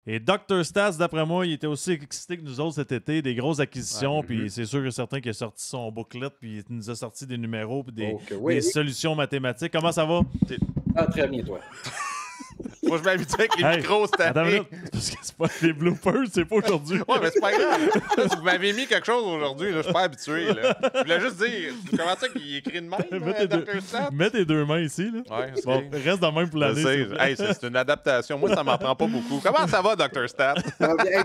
Et Dr. Stats, d'après moi, il était aussi excité que nous autres cet été, des grosses acquisitions, puis c'est sûr et certain qu'il a sorti son booklet, puis il nous a sorti des numéros, puis des solutions mathématiques. Comment ça va? Ah, très bien, toi. Moi, je m'habitue avec les micros cette Attends une année. minute, parce que c'est pas les bloopers, c'est pas aujourd'hui. Ouais, mais c'est pas grave. Là, si vous m'avez mis quelque chose aujourd'hui, là, je suis pas habitué. Là. Je voulais juste dire, comment ça qu'il écrit de même, Dr. Stats? Mets tes deux mains ici. Là. Ouais, okay. Bon, reste de même pour l'année. Hey, c'est une adaptation. Moi, ça m'en prend pas beaucoup. Comment ça va, Dr. Stats?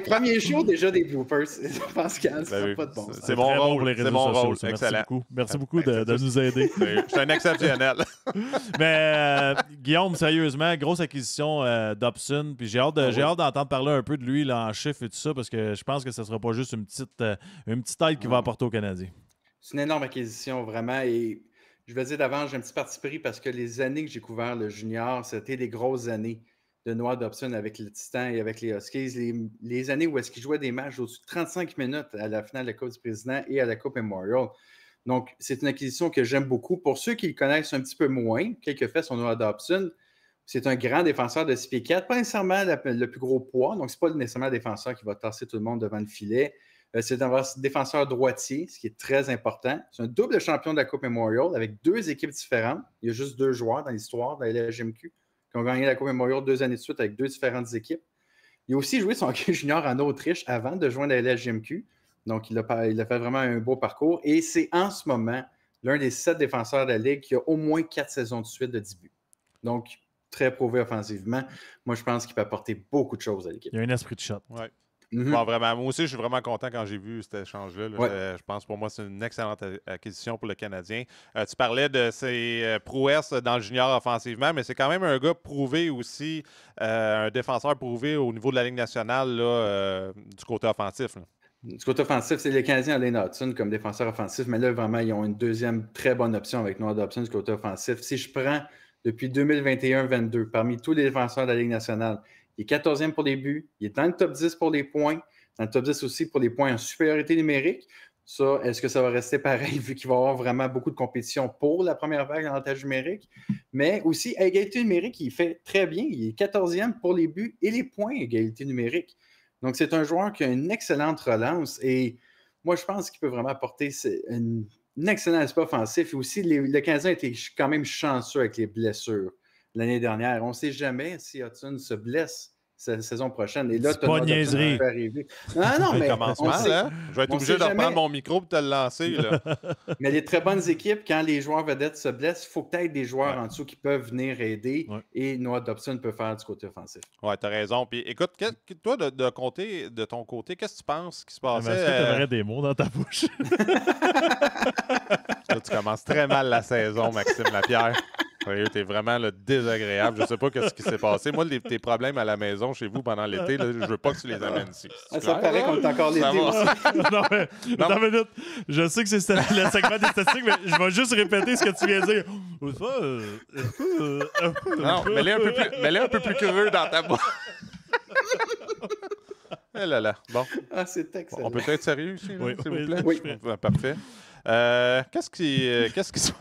Premier show, déjà des bloopers. Pascal, ça n'a pas de bon sens. C'est mon rôle. C'est mon rôle. Excellent. Merci beaucoup de nous aider. Je suis un exceptionnel. Mais Guillaume, sérieusement, grosse acquisition Dobson. Puis j'ai hâte d'entendre parler un peu de lui là, en chiffres et tout ça, parce que je pense que ce ne sera pas juste une petite aide qu'il va apporter aux Canadiens. C'est une énorme acquisition, vraiment. Et je vais dire d'avance, j'ai un petit parti pris parce que les années que j'ai couvert le junior, c'était des grosses années de Noah Dobson avec le Titan et avec les Huskies. Les années où est-ce qu'il jouait des matchs au-dessus de 35 minutes à la finale de la Coupe du Président et à la Coupe Memorial. Donc, c'est une acquisition que j'aime beaucoup. Pour ceux qui le connaissent un petit peu moins, quelques faits sur Noah Dobson, c'est un grand défenseur de 6 pieds 4, pas nécessairement le plus gros poids, donc ce n'est pas nécessairement un défenseur qui va tasser tout le monde devant le filet. C'est un défenseur droitier, ce qui est très important. C'est un double champion de la Coupe Memorial avec 2 équipes différentes. Il y a juste 2 joueurs dans l'histoire de la LHJMQ qui ont gagné la Coupe Memorial 2 années de suite avec 2 différentes équipes. Il a aussi joué son hockey junior en Autriche avant de joindre la LHJMQ. Donc, il a fait vraiment un beau parcours. Et c'est en ce moment l'un des 7 défenseurs de la Ligue qui a au moins 4 saisons de suite de 10 buts. Donc, très prouvé offensivement. Moi, je pense qu'il peut apporter beaucoup de choses à l'équipe. Il y a un esprit de shot. Ouais. Bon, vraiment, moi aussi, je suis vraiment content quand j'ai vu cet échange-là. Ouais. Je pense pour moi, c'est une excellente acquisition pour le Canadien. Tu parlais de ses prouesses dans le junior offensivement, mais c'est quand même un gars prouvé aussi, un défenseur prouvé au niveau de la Ligue nationale là, du côté offensif. Là. Du côté offensif, c'est les Canadiens Alain Hudson comme défenseur offensif, mais là, vraiment, ils ont une deuxième très bonne option avec Noah Dobson du côté offensif. Si je prends depuis 2021-22, parmi tous les défenseurs de la Ligue nationale, il est 14e pour les buts, il est dans le top 10 pour les points, dans le top 10 aussi pour les points en supériorité numérique. Ça, est-ce que ça va rester pareil vu qu'il va y avoir vraiment beaucoup de compétition pour la première vague en avantage numérique? Mais aussi, à égalité numérique, il fait très bien. Il est 14e pour les buts et les points à égalité numérique. Donc, c'est un joueur qui a une excellente relance et moi, je pense qu'il peut vraiment apporter un excellent aspect offensif. Et aussi, le Canadien était quand même chanceux avec les blessures l'année dernière. On ne sait jamais si Hudson se blesse la saison prochaine. Et là, c'est pas niaiserie. Non, mais commencement, là. Je vais être obligé de reprendre mon micro pour te le lancer. Là. Mais les très bonnes équipes, quand les joueurs vedettes se blessent, il faut peut-être des joueurs en dessous qui peuvent venir aider. Ouais. Et Noah Dobson peut faire du côté offensif. Oui, tu as raison. Puis écoute, toi, de ton côté, qu'est-ce que tu penses qui se passait? Est-ce que tu aurais des mots dans ta bouche? Là, tu commences très mal la saison, Maxime Lapierre. T'es vraiment là, désagréable. Je sais pas ce qui s'est passé. Moi, tes problèmes à la maison chez vous pendant l'été, là, je veux pas que tu les amènes ici. Ça paraît qu'on est encore l'été aussi. Non, mais attends une minute. Je sais que c'est le segment des statistiques, mais je vais juste répéter ce que tu viens de dire. Non, mets-les un peu plus creux dans ta bouche. Eh là là. Bon. Ah, c'est excellent. On peut être sérieux ici, là, s'il vous plaît? Oui. Parfait. Qu'est-ce qui se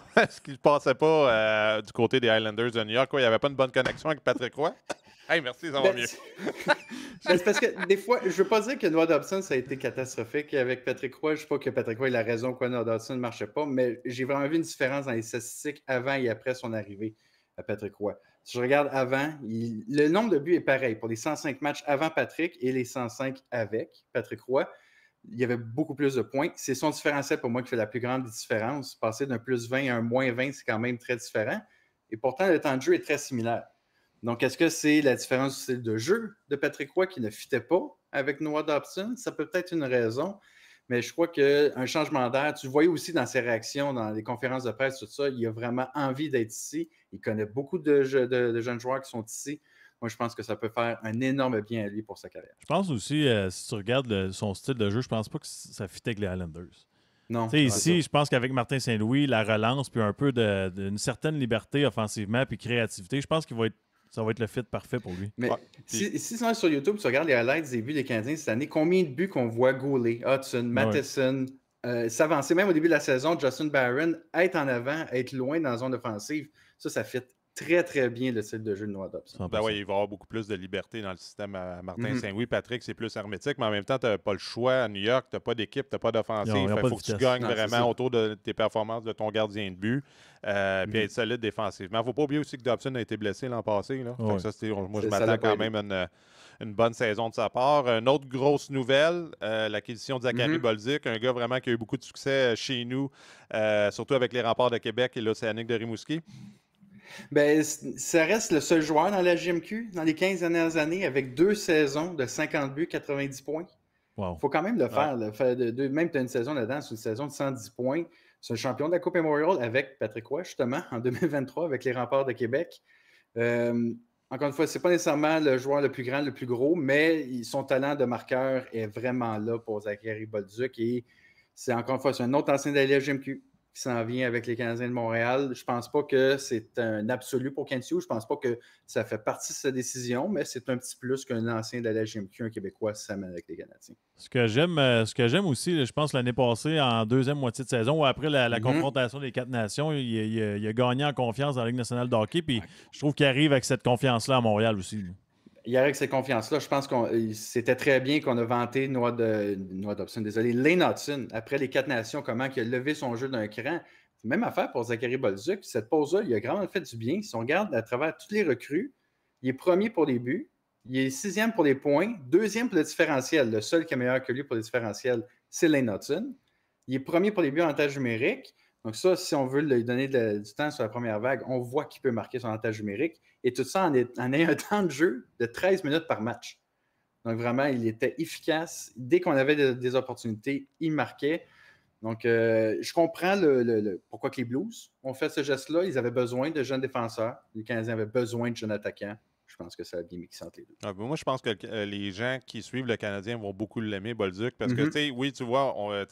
passait pas du côté des Islanders de New York? Il n'y avait pas une bonne connexion avec Patrick Roy? Hey, merci, ça va mieux. C'est parce que des fois, je ne veux pas dire que Noah Dobson, ça a été catastrophique avec Patrick Roy. Je ne sais pas que Patrick Roy ait la raison pourquoi Noah Dobson ne marchait pas, mais j'ai vraiment vu une différence dans les statistiques avant et après son arrivée à Patrick Roy. Si je regarde avant, le nombre de buts est pareil pour les 105 matchs avant Patrick et les 105 avec Patrick Roy. Il y avait beaucoup plus de points. C'est son différentiel pour moi qui fait la plus grande différence. Passer d'un plus 20 à un moins 20, c'est quand même très différent. Et pourtant, le temps de jeu est très similaire. Donc, est-ce que c'est la différence du style de jeu de Patrick Roy qui ne fitait pas avec Noah Dobson? Ça peut être une raison, mais je crois qu'un changement d'air, tu le voyais aussi dans ses réactions, dans les conférences de presse, tout ça, il a vraiment envie d'être ici. Il connaît beaucoup de jeunes joueurs qui sont ici. Moi, je pense que ça peut faire un énorme bien à lui pour sa carrière. Je pense aussi, si tu regardes son style de jeu, je pense pas que ça fitait avec les Highlanders. Non. Ici, je pense qu'avec Martin Saint-Louis, la relance, puis un peu d'une certaine liberté offensivement, puis créativité, je pense ça va être le fit parfait pour lui. Mais si tu es sur YouTube, tu regardes les highlights des buts des Canadiens cette année, combien de buts qu'on voit Goulet, Hudson, Matheson, s'avancer, même au début de la saison, Justin Barron, être en avant, être loin dans la zone offensive, ça fit. très, très bien le style de jeu de Noah Dobson. Ben oui, il va y avoir beaucoup plus de liberté dans le système à Martin Saint-Louis. Patrick, c'est plus hermétique, mais en même temps, tu n'as pas le choix. À New York, tu n'as pas d'équipe, tu n'as pas d'offensive. Il faut que tu gagnes vraiment autour de tes performances de ton gardien de but. Puis être solide défensivement. Il ne faut pas oublier aussi que Dobson a été blessé l'an passé. Là. Ouais. Ça, moi, je m'attends quand même à une bonne saison de sa part. Une autre grosse nouvelle, l'acquisition de Zachary Bolduc, un gars vraiment qui a eu beaucoup de succès chez nous, surtout avec les Remparts de Québec et l'Océanique de Rimouski. Ben, ça reste le seul joueur dans la JMQ dans les 15 dernières années avec 2 saisons de 50 buts, 90 points. Il faut quand même le faire. Ouais. Même tu as une saison là-dedans, c'est une saison de 110 points. C'est un champion de la Coupe Memorial avec Patrick Roy, justement, en 2023 avec les Remparts de Québec. Encore une fois, ce n'est pas nécessairement le joueur le plus grand, le plus gros, mais son talent de marqueur est vraiment là pour Zachary Bolduc. Et c'est encore une fois, c'est un autre ancien de la JMQ qui s'en vient avec les Canadiens de Montréal. Je ne pense pas que c'est un absolu pour Kent Hughes. Je ne pense pas que ça fait partie de sa décision, mais c'est un petit plus qu'un ancien de la GMQ, un Québécois, si ça mène avec les Canadiens. Ce que j'aime aussi, je pense l'année passée, en deuxième moitié de saison, ou après la confrontation des 4 nations, il a gagné en confiance dans la Ligue nationale de hockey, puis je trouve qu'il arrive avec cette confiance-là à Montréal aussi. Il arrive avec cette confiance-là. Je pense que c'était très bien qu'on a vanté Noah Dobson, Lane Hudson, après les 4 nations, comment il a levé son jeu d'un cran. Même affaire pour Zachary Bolduc. Cette pause-là, il a vraiment fait du bien. Si on regarde à travers toutes les recrues, il est premier pour les buts, il est 6e pour les points, 2e pour le différentiel. Le seul qui est meilleur que lui pour le différentiel, c'est Lane Hudson. Il est premier pour les buts en avantage numérique. Donc ça, si on veut lui donner du temps sur la première vague, on voit qu'il peut marquer son avantage numérique. Et tout ça en ayant un temps de jeu de 13 minutes par match. Donc vraiment, il était efficace. Dès qu'on avait des opportunités, il marquait. Donc, je comprends pourquoi que les Blues ont fait ce geste-là. Ils avaient besoin de jeunes défenseurs. Les Canadiens avaient besoin de jeunes attaquants. Je pense que ça a bien mixé entre les deux. Moi, je pense que les gens qui suivent le Canadien vont beaucoup l'aimer, Bolduc, parce que, tu sais, oui, tu vois,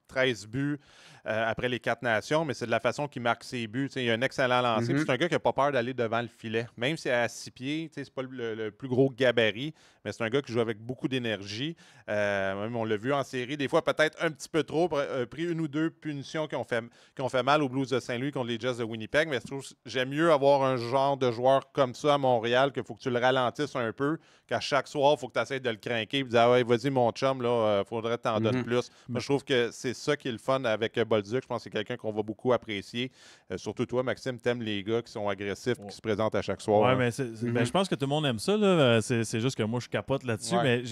13 buts après les 4 nations, mais c'est de la façon qu'il marque ses buts. Il a un excellent lancer. C'est un gars qui n'a pas peur d'aller devant le filet. Même si à 6 pieds, c'est pas le plus gros gabarit, mais c'est un gars qui joue avec beaucoup d'énergie. Même on l'a vu en série, des fois peut-être un petit peu trop, pris 1 ou 2 punitions qui ont fait mal aux Blues de Saint-Louis contre les Jets de Winnipeg, mais je trouve j'aime mieux avoir un genre de joueur comme ça à Montréal qu'il faut que tu le ralentisses un peu, qu'à chaque soir, il faut que tu essaies de le craquer et de dire ah ouais, vas-y mon chum, là, faudrait t'en donner plus. Moi, je trouve que c'est ça qui est le fun avec Bolduc. Je pense que c'est quelqu'un qu'on va beaucoup apprécier. Surtout toi, Maxime, t'aimes les gars qui sont agressifs, qui se présentent à chaque soir. Oui, mais je pense que tout le monde aime ça. Là. C'est juste que moi, je capote là-dessus. Mais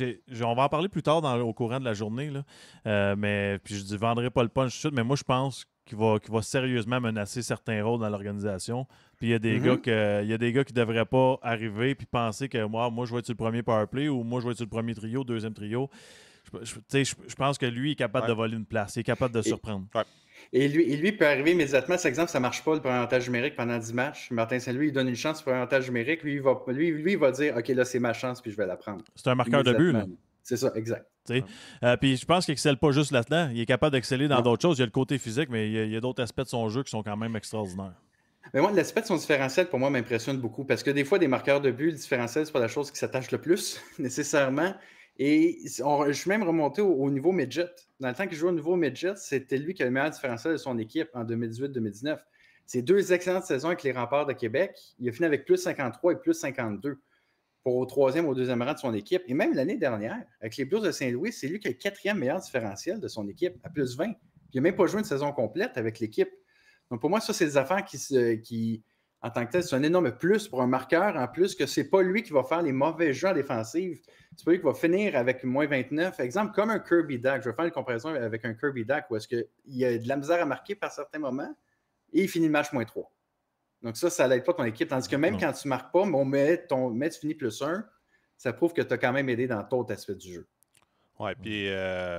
on va en parler plus tard au courant de la journée. Là. Mais puis je ne vendrai pas le punch tout de suite, mais moi, je pense qu'il va sérieusement menacer certains rôles dans l'organisation. Puis il y a des gars qui ne devraient pas arriver puis penser que moi, je vais être sur le premier powerplay ou moi, je vais être sur le premier trio, deuxième trio. Je pense que lui est capable de voler une place. Il est capable de surprendre. Et lui peut arriver immédiatement. Par exemple, ça ne marche pas le premier avantage numérique pendant 10 matchs. Martin Saint-Louis, il donne une chance pour un avantage numérique. Lui, il va dire OK, là, c'est ma chance, puis je vais la prendre. C'est un marqueur de but, là. C'est ça, exact. Puis je pense qu'il n'excelle pas juste là-dedans. Il est capable d'exceller dans d'autres choses. Il y a le côté physique, mais il y a d'autres aspects de son jeu qui sont quand même extraordinaires. Mais moi, l'aspect de son différentiel, pour moi, m'impressionne beaucoup. Parce que des fois, des marqueurs de but, le différentiel, c'est pas la chose qui s'attache le plus, nécessairement. Et je suis même remonté au niveau midget. Dans le temps qu'il jouait au niveau midget, c'était lui qui avait le meilleur différentiel de son équipe en 2018-2019. C'est 2 excellentes saisons avec les Remparts de Québec. Il a fini avec plus 53 et plus 52 pour au 3e, au 2e rang de son équipe. Et même l'année dernière, avec les Blues de Saint-Louis, c'est lui qui a le 4e meilleur différentiel de son équipe, à plus 20. Puis il n'a même pas joué une saison complète avec l'équipe. Donc pour moi, ça, c'est des affaires qui en tant que tel, c'est un énorme plus pour un marqueur, en plus que c'est pas lui qui va faire les mauvais jeux en défensive. C'est pas lui qui va finir avec moins 29. Exemple, comme un Kirby Dach. Je vais faire une comparaison avec un Kirby Dach où est-ce qu'il a de la misère à marquer par certains moments et il finit le match moins 3. Donc ça l'aide pas ton équipe. Tandis que même quand tu ne marques pas, mais tu finis plus 1, ça prouve que tu as quand même aidé dans d'autres aspects du jeu. Oui, puis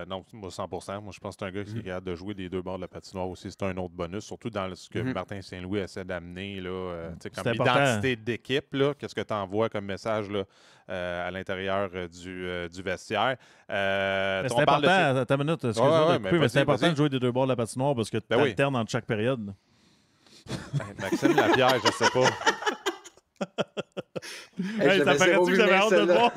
non, moi 100%. Moi, je pense que c'est un gars qui est capable de jouer des deux bords de la patinoire aussi. C'est un autre bonus, surtout dans ce que Martin Saint-Louis essaie d'amener là, comme identité d'équipe. Qu'est-ce que tu envoies comme message là, à l'intérieur du vestiaire? C'est important, attends une minute, excuse-moi de couper, mais c'est important de jouer des deux bords de la patinoire parce que tu alternes entre chaque période. Maxime Lapierre, je sais pas. Ça paraît-tu que j'avais hâte de le voir?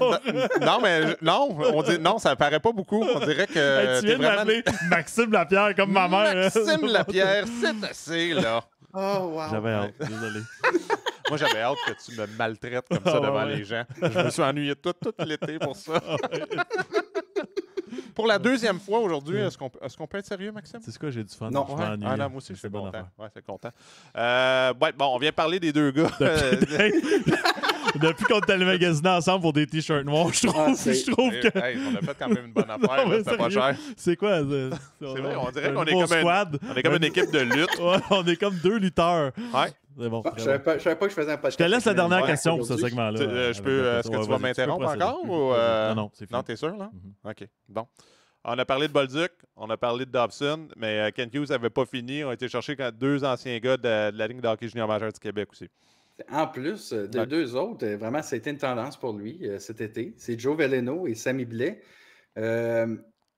On dit non, ça paraît pas beaucoup. On dirait que tu viens de m'appeler Maxime Lapierre comme ma mère. Maxime Lapierre, c'est assez, là. Oh, wow. J'avais hâte, désolé. Moi, j'avais hâte que tu me maltraites comme ça devant les gens. Je me suis ennuyé tout l'été pour ça. Pour la deuxième fois aujourd'hui, est-ce qu'on peut être sérieux, Maxime? C'est quoi, j'ai du fun. Non. Ouais. Ah non, moi aussi, je suis bonne content. affaire. Ouais, c'est content. Bon, on vient parler des deux gars. Depuis qu'on est allé magasiner ensemble pour des t-shirts noirs, je trouve que... Hey, on a fait quand même une bonne affaire. Là, c'était pas cher. C'est quoi? C'est vrai, on dirait qu'on est nouveau comme squad. on est comme une équipe de lutte. Ouais, on est comme 2 lutteurs. Ouais. C'est bon. Je savais pas que je faisais un podcast. Je te laisse la dernière Ouais, question pour ce aujourd'hui. segment-là. Est-ce que tu vas m'interrompre encore? Ou, Non, c'est fini. Non, t'es sûr, là? OK. Bon. On a parlé de Bolduc, on a parlé de Dobson, mais Ken Hughes n'avait pas fini. On a été chercher 2 anciens gars de la Ligue de hockey junior majeur du Québec aussi. En plus de 2 autres, vraiment, ça a été une tendance pour lui cet été. C'est Joe Veleno et Sammy Blais.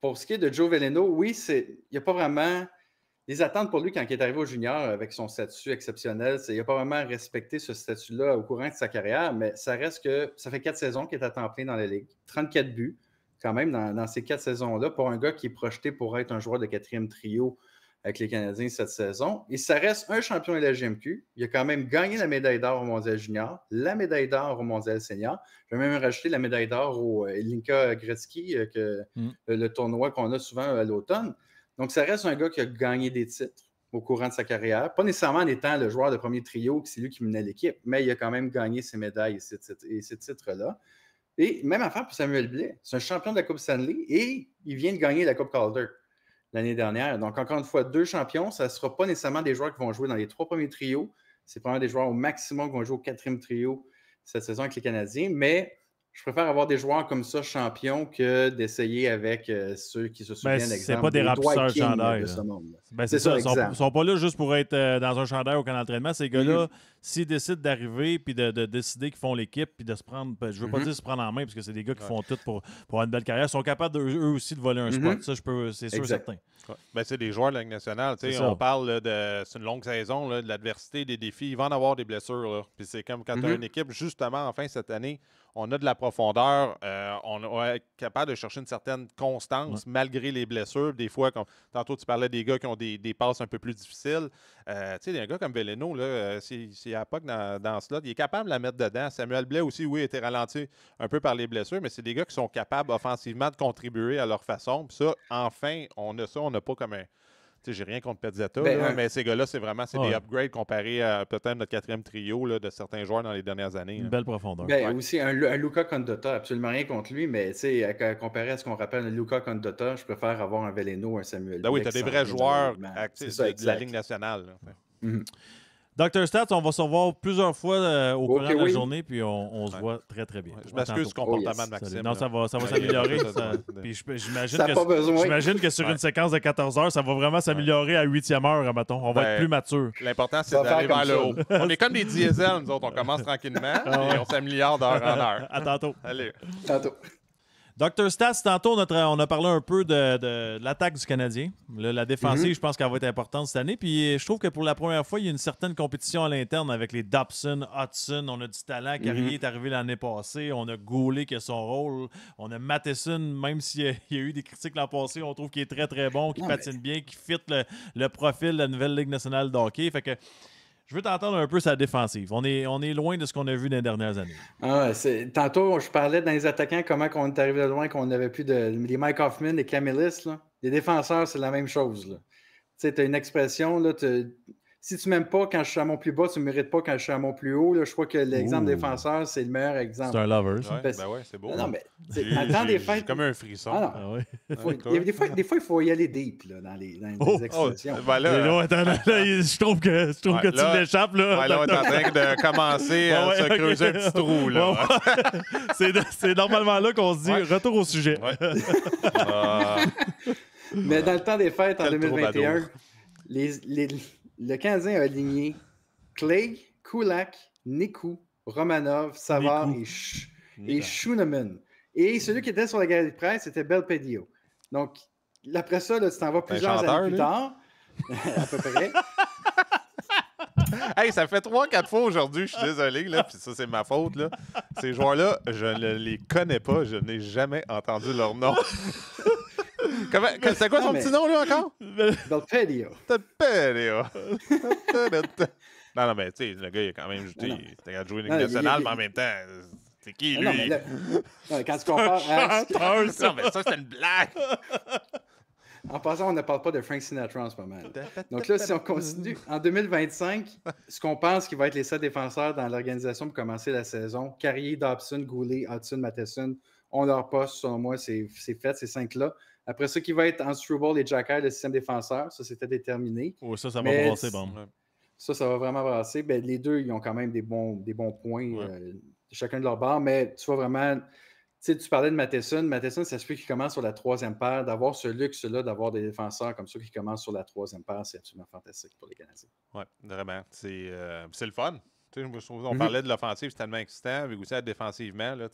Pour ce qui est de Joe Veleno, oui, il n'y a pas vraiment... Les attentes pour lui quand il est arrivé au junior avec son statut exceptionnel, il n'a pas vraiment respecté ce statut-là au courant de sa carrière, mais ça reste que ça fait 4 saisons qu'il est à temps plein dans la Ligue. 34 buts, quand même, dans ces 4 saisons-là, pour un gars qui est projeté pour être un joueur de 4e trio avec les Canadiens cette saison. Et ça reste un champion de la GMQ. Il a quand même gagné la médaille d'or au mondial junior, la médaille d'or au mondial senior. Je vais même rajouter la médaille d'or au Linka Gretzky, le tournoi qu'on a souvent à l'automne. Donc, ça reste un gars qui a gagné des titres au courant de sa carrière. Pas nécessairement en étant le joueur de premier trio, que c'est lui qui menait l'équipe, mais il a quand même gagné ses médailles et ces titres-là. Et même affaire pour Samuel Blais. C'est un champion de la Coupe Stanley et il vient de gagner la Coupe Calder l'année dernière. Donc, encore une fois, 2 champions. Ça ne sera pas nécessairement des joueurs qui vont jouer dans les 3 premiers trios. C'est probablement des joueurs au maximum qui vont jouer au 4e trio cette saison avec les Canadiens. Mais je préfère avoir des joueurs comme ça champions que d'essayer avec ceux qui se souviennent, exemple, c'est pas des remplisseurs de chandail. C'est ça. Ils ne sont pas là juste pour être dans un chandail au camp d'entraînement. Ces gars-là, s'ils décident d'arriver puis de décider qu'ils font l'équipe puis de se prendre, je veux pas dire se prendre en main parce que c'est des gars qui font tout pour avoir une belle carrière, ils sont capables eux aussi de voler un spot. Ça, c'est sûr certain. Ben, c'est des joueurs de la Ligue nationale. On parle c'est une longue saison, là, de l'adversité, des défis. Il va en avoir des blessures. Là. Puis c'est comme quand tu as une équipe, justement, enfin, cette année, on a de la profondeur. On est capable de chercher une certaine constance malgré les blessures. Des fois, tantôt, tu parlais des gars qui ont des passes un peu plus difficiles. Tu sais, un gars comme Veleno, s'il n'y a pas que dans ce slot, il est capable de la mettre dedans. Samuel Blais aussi, oui, a été ralenti un peu par les blessures, mais c'est des gars qui sont capables offensivement de contribuer à leur façon. Puis ça, enfin, on a ça. On n'a pas comme un... Tu sais, j'ai rien contre Pezzetta, mais ces gars-là, c'est des upgrades comparés à peut-être notre 4e trio là, de certains joueurs dans les dernières années. Une belle profondeur. Aussi, un Luka Condotta, absolument rien contre lui, mais comparé à ce qu'on rappelle un Luka Condotta, je préfère avoir un Veleno, un Samuel. Oui, tu as des vrais joueurs actifs de la Ligue nationale. Dr. Stats, on va se revoir plusieurs fois au courant de la journée, puis on se voit très, très bien. Je m'excuse du comportement de Maxime. Non, ça va s'améliorer. Puis j'imagine que sur une séquence de 14 heures, ça va vraiment s'améliorer à 8e heure, mettons. On va être plus mature. L'important, c'est d'aller vers le haut. On est comme des diesels, nous autres. On commence tranquillement et on s'améliore d'heure en heure. À tantôt. Allez. Tantôt. Dr. Stats, tantôt, on a parlé un peu de l'attaque du Canadien. Là, la défensive, je pense qu'elle va être importante cette année. Puis je trouve que pour la première fois, il y a une certaine compétition à l'interne avec les Dobson, Hudson. On a du talent. Carrier est arrivé l'année passée. On a Goulet qui a son rôle. On a Matheson, même s'il y a eu des critiques l'an passé, on trouve qu'il est très, très bon, qu'il patine bien, qu'il fit le profil de la nouvelle Ligue nationale de hockey. Fait que je veux t'entendre un peu sa défensive. On est loin de ce qu'on a vu dans les dernières années. Tantôt, je parlais dans les attaquants comment on est arrivé de loin, qu'on n'avait plus les Mike Hoffman, les Camillus. Les défenseurs, c'est la même chose. Tu as une expression, là, si tu m'aimes pas quand je suis à mon plus bas, tu ne me mérites pas quand je suis à mon plus haut. Là. Je crois que l'exemple défenseur, c'est le meilleur exemple. C'est un lover, ça. C'est beau. Non, mais dans le temps des fêtes... comme un frisson. Des fois, il faut y aller deep là, dans les expressions. Je trouve que tu l'échappes. Là, on est en train de commencer à se creuser un petit trou. Là. C'est normalement là qu'on se dit retour au sujet. Mais dans le temps des fêtes, en 2021, le Canadien a aligné Clay, Kulak, Niku, Romanov, Savard et Schooneman. Et celui qui était sur la galerie de presse, c'était Belpedio. Donc, après ça, là, tu t'en vas plusieurs années plus tard, à peu près. Hey, ça fait 3-4 fois aujourd'hui, je suis désolé, là, puis ça, c'est ma faute. Là. Ces joueurs-là, je ne les connais pas, je n'ai jamais entendu leur nom. C'est quoi son petit nom, là, encore? Belpedio. Non, mais tu sais, le gars, il a quand même joué Ligue Non, nationale, mais en même temps, c'est qui, lui? Non, mais là, non, quand tu compares à... Non, mais ça, c'est une blague! En passant, on ne parle pas de Frank Sinatra en ce moment. Donc là, si on continue, en 2025, ce qu'on pense qui va être les 7 défenseurs dans l'organisation pour commencer la saison, Carrier, Dobson, Goulet, Hudson, Matheson, on leur poste, selon moi, c'est fait, ces 5-là. Après ça, qui va être en Struble et Jacky, le 6e défenseur, ça, c'était déterminé. Oh, ça va brasser, bon. Ça va vraiment brasser. Ben, les deux, ils ont quand même des bons points, chacun de leur bord, mais tu vois vraiment... Tu sais, tu parlais de Matheson. Matheson, ça se peut qu'il commence sur la 3e paire. D'avoir ce luxe-là, d'avoir des défenseurs comme ça qui commencent sur la 3e paire, c'est absolument fantastique pour les Canadiens. Oui, vraiment. C'est le fun. On parlait de l'offensive, c'est tellement excitant. Avec aussi défensivement, là,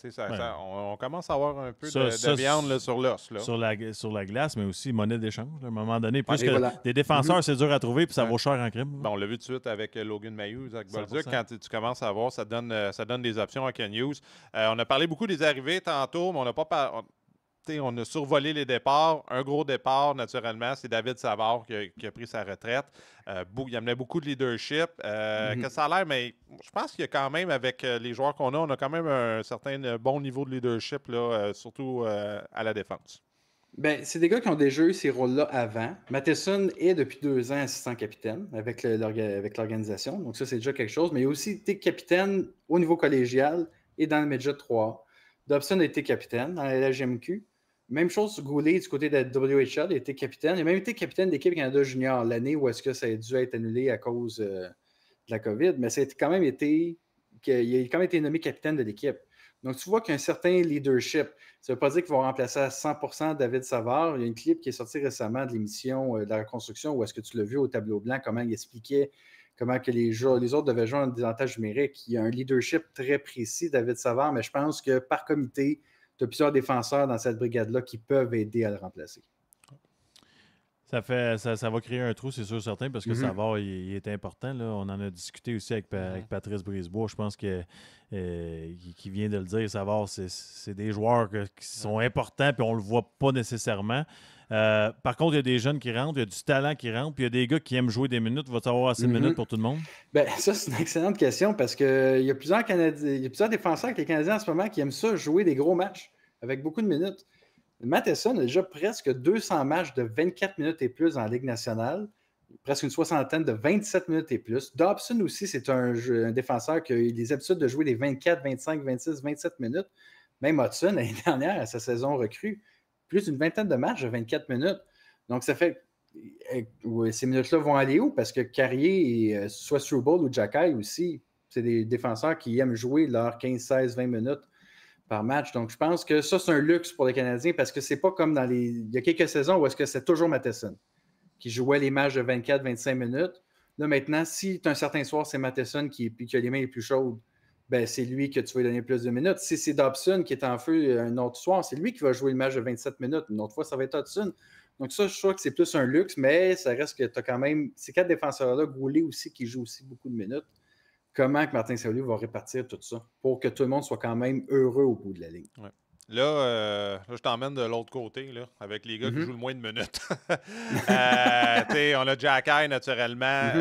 on commence à avoir un peu de viande là, sur l'os. Sur la glace, mais aussi monnaie d'échange. À un moment donné, plus que des défenseurs, c'est dur à trouver puis ça vaut cher en crime. Bon, on l'a vu tout de suite avec Logan Mailloux, Zach Bolduc. Quand tu commences à voir, ça donne des options à Ken Hughes. On a parlé beaucoup des arrivées tantôt, mais on n'a pas on a survolé les départs. Un gros départ, naturellement, c'est David Savard qui a pris sa retraite. Il amenait beaucoup de leadership. Que ça a l'air, mais je pense qu'il y a quand même, avec les joueurs qu'on a, on a quand même un certain bon niveau de leadership, là, surtout à la défense. Ben, c'est des gars qui ont déjà eu ces rôles-là avant. Matheson est depuis 2 ans assistant capitaine avec l'organisation. Donc ça, c'est déjà quelque chose. Mais il a aussi été capitaine au niveau collégial et dans le Midget 3. Dobson a été capitaine dans la LHMQ. Même chose sur Goulet du côté de la WHL, il a été capitaine. Il a même été capitaine d'équipe Canada Junior l'année où est-ce que ça a dû être annulé à cause de la COVID. Mais ça a quand même été nommé capitaine de l'équipe. Donc, tu vois qu'il y a un certain leadership. Ça ne veut pas dire qu'ils vont remplacer à 100% David Savard. Il y a une clip qui est sortie récemment de l'émission de la reconstruction où est-ce que tu l'as vu au tableau blanc, comment il expliquait comment que les autres devaient jouer en désavantage numérique. Il y a un leadership très précis, David Savard, mais je pense que par comité, tu as plusieurs défenseurs dans cette brigade-là qui peuvent aider à le remplacer. Ça va créer un trou, c'est sûr, certain, parce que Savard, il est important. Là. On en a discuté aussi avec Patrice Brisebois. Je pense qu'il vient de le dire. Savard, c'est des joueurs qui sont importants puis on ne le voit pas nécessairement. Par contre, il y a des jeunes qui rentrent, il y a du talent qui rentre, puis il y a des gars qui aiment jouer des minutes. Va-t-il avoir assez de minutes pour tout le monde? Ben, ça, c'est une excellente question parce qu'il y a plusieurs défenseurs avec les Canadiens en ce moment qui aiment ça, jouer des gros matchs avec beaucoup de minutes. Matheson a déjà presque 200 matchs de 24 minutes et plus en Ligue nationale, presque une soixantaine de 27 minutes et plus. Dobson aussi, c'est un défenseur qui a eu des habitudes de jouer des 24, 25, 26, 27 minutes. Même Hudson, l'année dernière, à sa saison recrue, plus d'une vingtaine de matchs de 24 minutes. Donc, ça fait ces minutes-là vont aller où? Parce que Carrier, soit Struble ou Jacky aussi, c'est des défenseurs qui aiment jouer leurs 15, 16, 20 minutes par match. Donc, je pense que ça, c'est un luxe pour les Canadiens parce que c'est pas comme il y a quelques saisons où est-ce que c'est toujours Matheson qui jouait les matchs de 24, 25 minutes. Là, maintenant, si un certain soir, c'est Matheson qui a les mains les plus chaudes, ben, c'est lui que tu vas lui donner plus de minutes. Si c'est Dobson qui est en feu un autre soir, c'est lui qui va jouer le match de 27 minutes. Une autre fois, ça va être Hudson. Donc, ça, je trouve que c'est plus un luxe, mais ça reste que tu as quand même ces 4 défenseurs-là, Goulet aussi, qui joue aussi beaucoup de minutes. Comment que Martin Saint-Louis va répartir tout ça pour que tout le monde soit quand même heureux au bout de la ligne. Ouais. Là, je t'emmène de l'autre côté, là, avec les gars qui jouent le moins de minutes. On a Jacky, naturellement.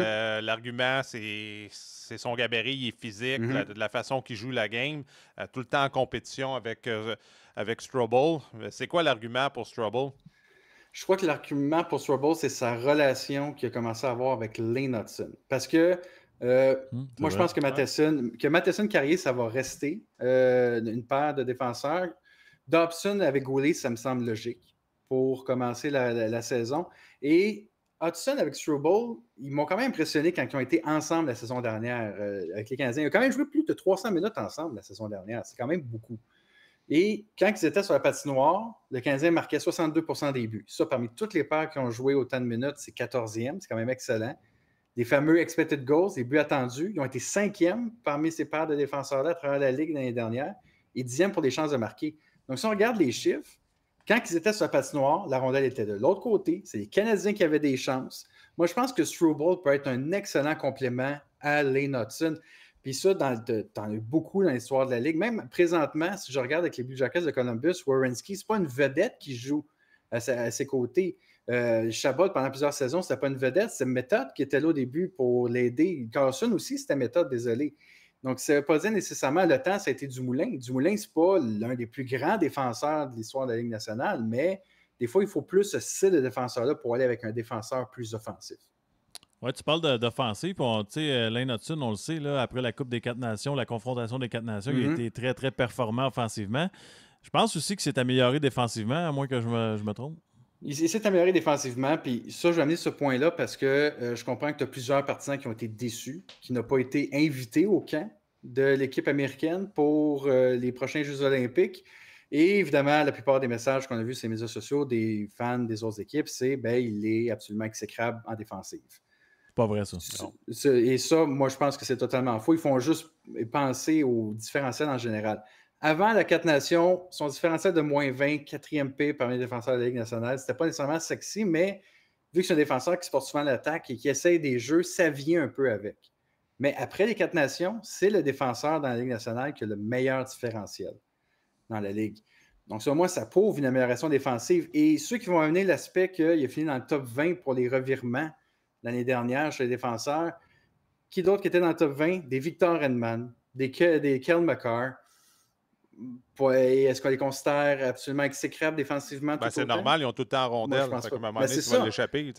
L'argument, c'est son gabarit, il est physique, de la façon qu'il joue la game, tout le temps en compétition avec Struble. C'est quoi l'argument pour Struble? Je crois que l'argument pour Struble, c'est sa relation qu'il a commencé à avoir avec Lane Hudson. Parce que moi, je pense que Matheson Carrier, ça va rester une paire de défenseurs. Dobson avec Goulet, ça me semble logique pour commencer la saison. Et Hudson avec Struble, ils m'ont quand même impressionné quand ils ont été ensemble la saison dernière avec les Canadiens. Ils ont quand même joué plus de 300 minutes ensemble la saison dernière. C'est quand même beaucoup. Et quand ils étaient sur la patinoire, le Canadien marquait 62% des buts. Ça, parmi toutes les paires qui ont joué autant de minutes, c'est 14e. C'est quand même excellent. Les fameux expected goals, les buts attendus, ils ont été 5e parmi ces paires de défenseurs-là à travers la Ligue l'année dernière et 10e pour les chances de marquer. Donc, si on regarde les chiffres, quand ils étaient sur la patinoire, la rondelle était de l'autre côté. C'est les Canadiens qui avaient des chances. Moi, je pense que Struble peut être un excellent complément à Lane Hudson. Puis ça, t'en as eu beaucoup dans l'histoire de la Ligue. Même présentement, si je regarde avec les Blue Jackets de Columbus, Werenski, c'est pas une vedette qui joue à ses côtés. Chabot, pendant plusieurs saisons, c'était pas une vedette. C'est Méthode qui était là au début pour l'aider. Carlson aussi, c'était Méthode, désolé. Donc, ça ne veut pas dire nécessairement le temps, ça a été Dumoulin. Dumoulin, ce n'est pas l'un des plus grands défenseurs de l'histoire de la Ligue nationale, mais des fois, il faut plus ce style de défenseur-là pour aller avec un défenseur plus offensif. Oui, tu parles d'offensive. Lane Hutson, on le sait, là, après la Coupe des 4 Nations, la confrontation des 4 Nations, il a été très, très performant offensivement. Je pense aussi que c'est amélioré défensivement, à moins que je me trompe. Il s'est amélioré défensivement, puis ça, je vais amener ce point-là parce que je comprends que tu as plusieurs partisans qui ont été déçus, qui n'ont pas été invités au camp de l'équipe américaine pour les prochains Jeux olympiques. Et évidemment, la plupart des messages qu'on a vus sur les médias sociaux des fans des autres équipes, c'est il est absolument exécrable en défensive. C'est pas vrai, ça. Et ça, moi, je pense que c'est totalement faux. Ils font juste penser au différentiel en général. Avant la 4 Nations, son différentiel de moins 20, 4e P parmi les défenseurs de la Ligue nationale, c'était pas nécessairement sexy, mais vu que c'est un défenseur qui se porte souvent l'attaque et qui essaye des jeux, ça vient un peu avec. Mais après les 4 Nations, c'est le défenseur dans la Ligue nationale qui a le meilleur différentiel dans la Ligue. Donc, selon moi, ça prouve une amélioration défensive. Et ceux qui vont amener l'aspect qu'il a fini dans le top 20 pour les revirements l'année dernière chez les défenseurs, qui d'autres qui étaient dans le top 20? Des Victor Hedman, des Kel McCarr. Est-ce qu'on les considère absolument exécrables défensivement? C'est normal, ils ont tout le temps en rondelle. Moi, je pense à un moment donné, tu vas l'échapper.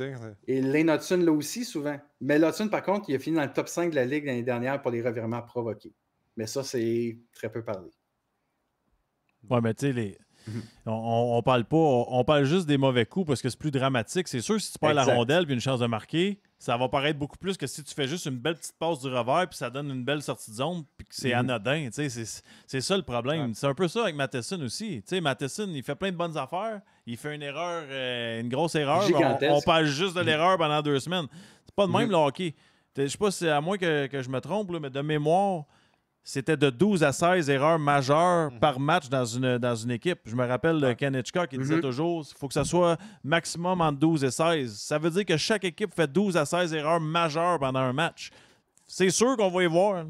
Et Lane Hutson, là aussi, souvent. Mais Hutson, par contre, il a fini dans le top 5 de la Ligue l'année dernière pour les revirements provoqués. Mais ça, c'est très peu parlé. Oui, mais tu sais, on parle pas, on parle juste des mauvais coups parce que c'est plus dramatique. C'est sûr, si tu perds la rondelle et une chance de marquer, ça va paraître beaucoup plus que si tu fais juste une belle petite passe du revers puis ça donne une belle sortie de zone puis que c'est anodin. C'est ça le problème. Ouais. C'est un peu ça avec Matheson aussi. Matheson, il fait plein de bonnes affaires. Il fait une erreur, une grosse erreur. On parle juste de l'erreur pendant 2 semaines. C'est pas de même le hockey. Je sais pas si c'est à moins que je me trompe, là, mais de mémoire, c'était de 12 à 16 erreurs majeures par match dans une équipe. Je me rappelle de Ken Hitchcock, il disait toujours il faut que ça soit maximum entre 12 et 16. Ça veut dire que chaque équipe fait 12 à 16 erreurs majeures pendant un match. C'est sûr qu'on va y voir.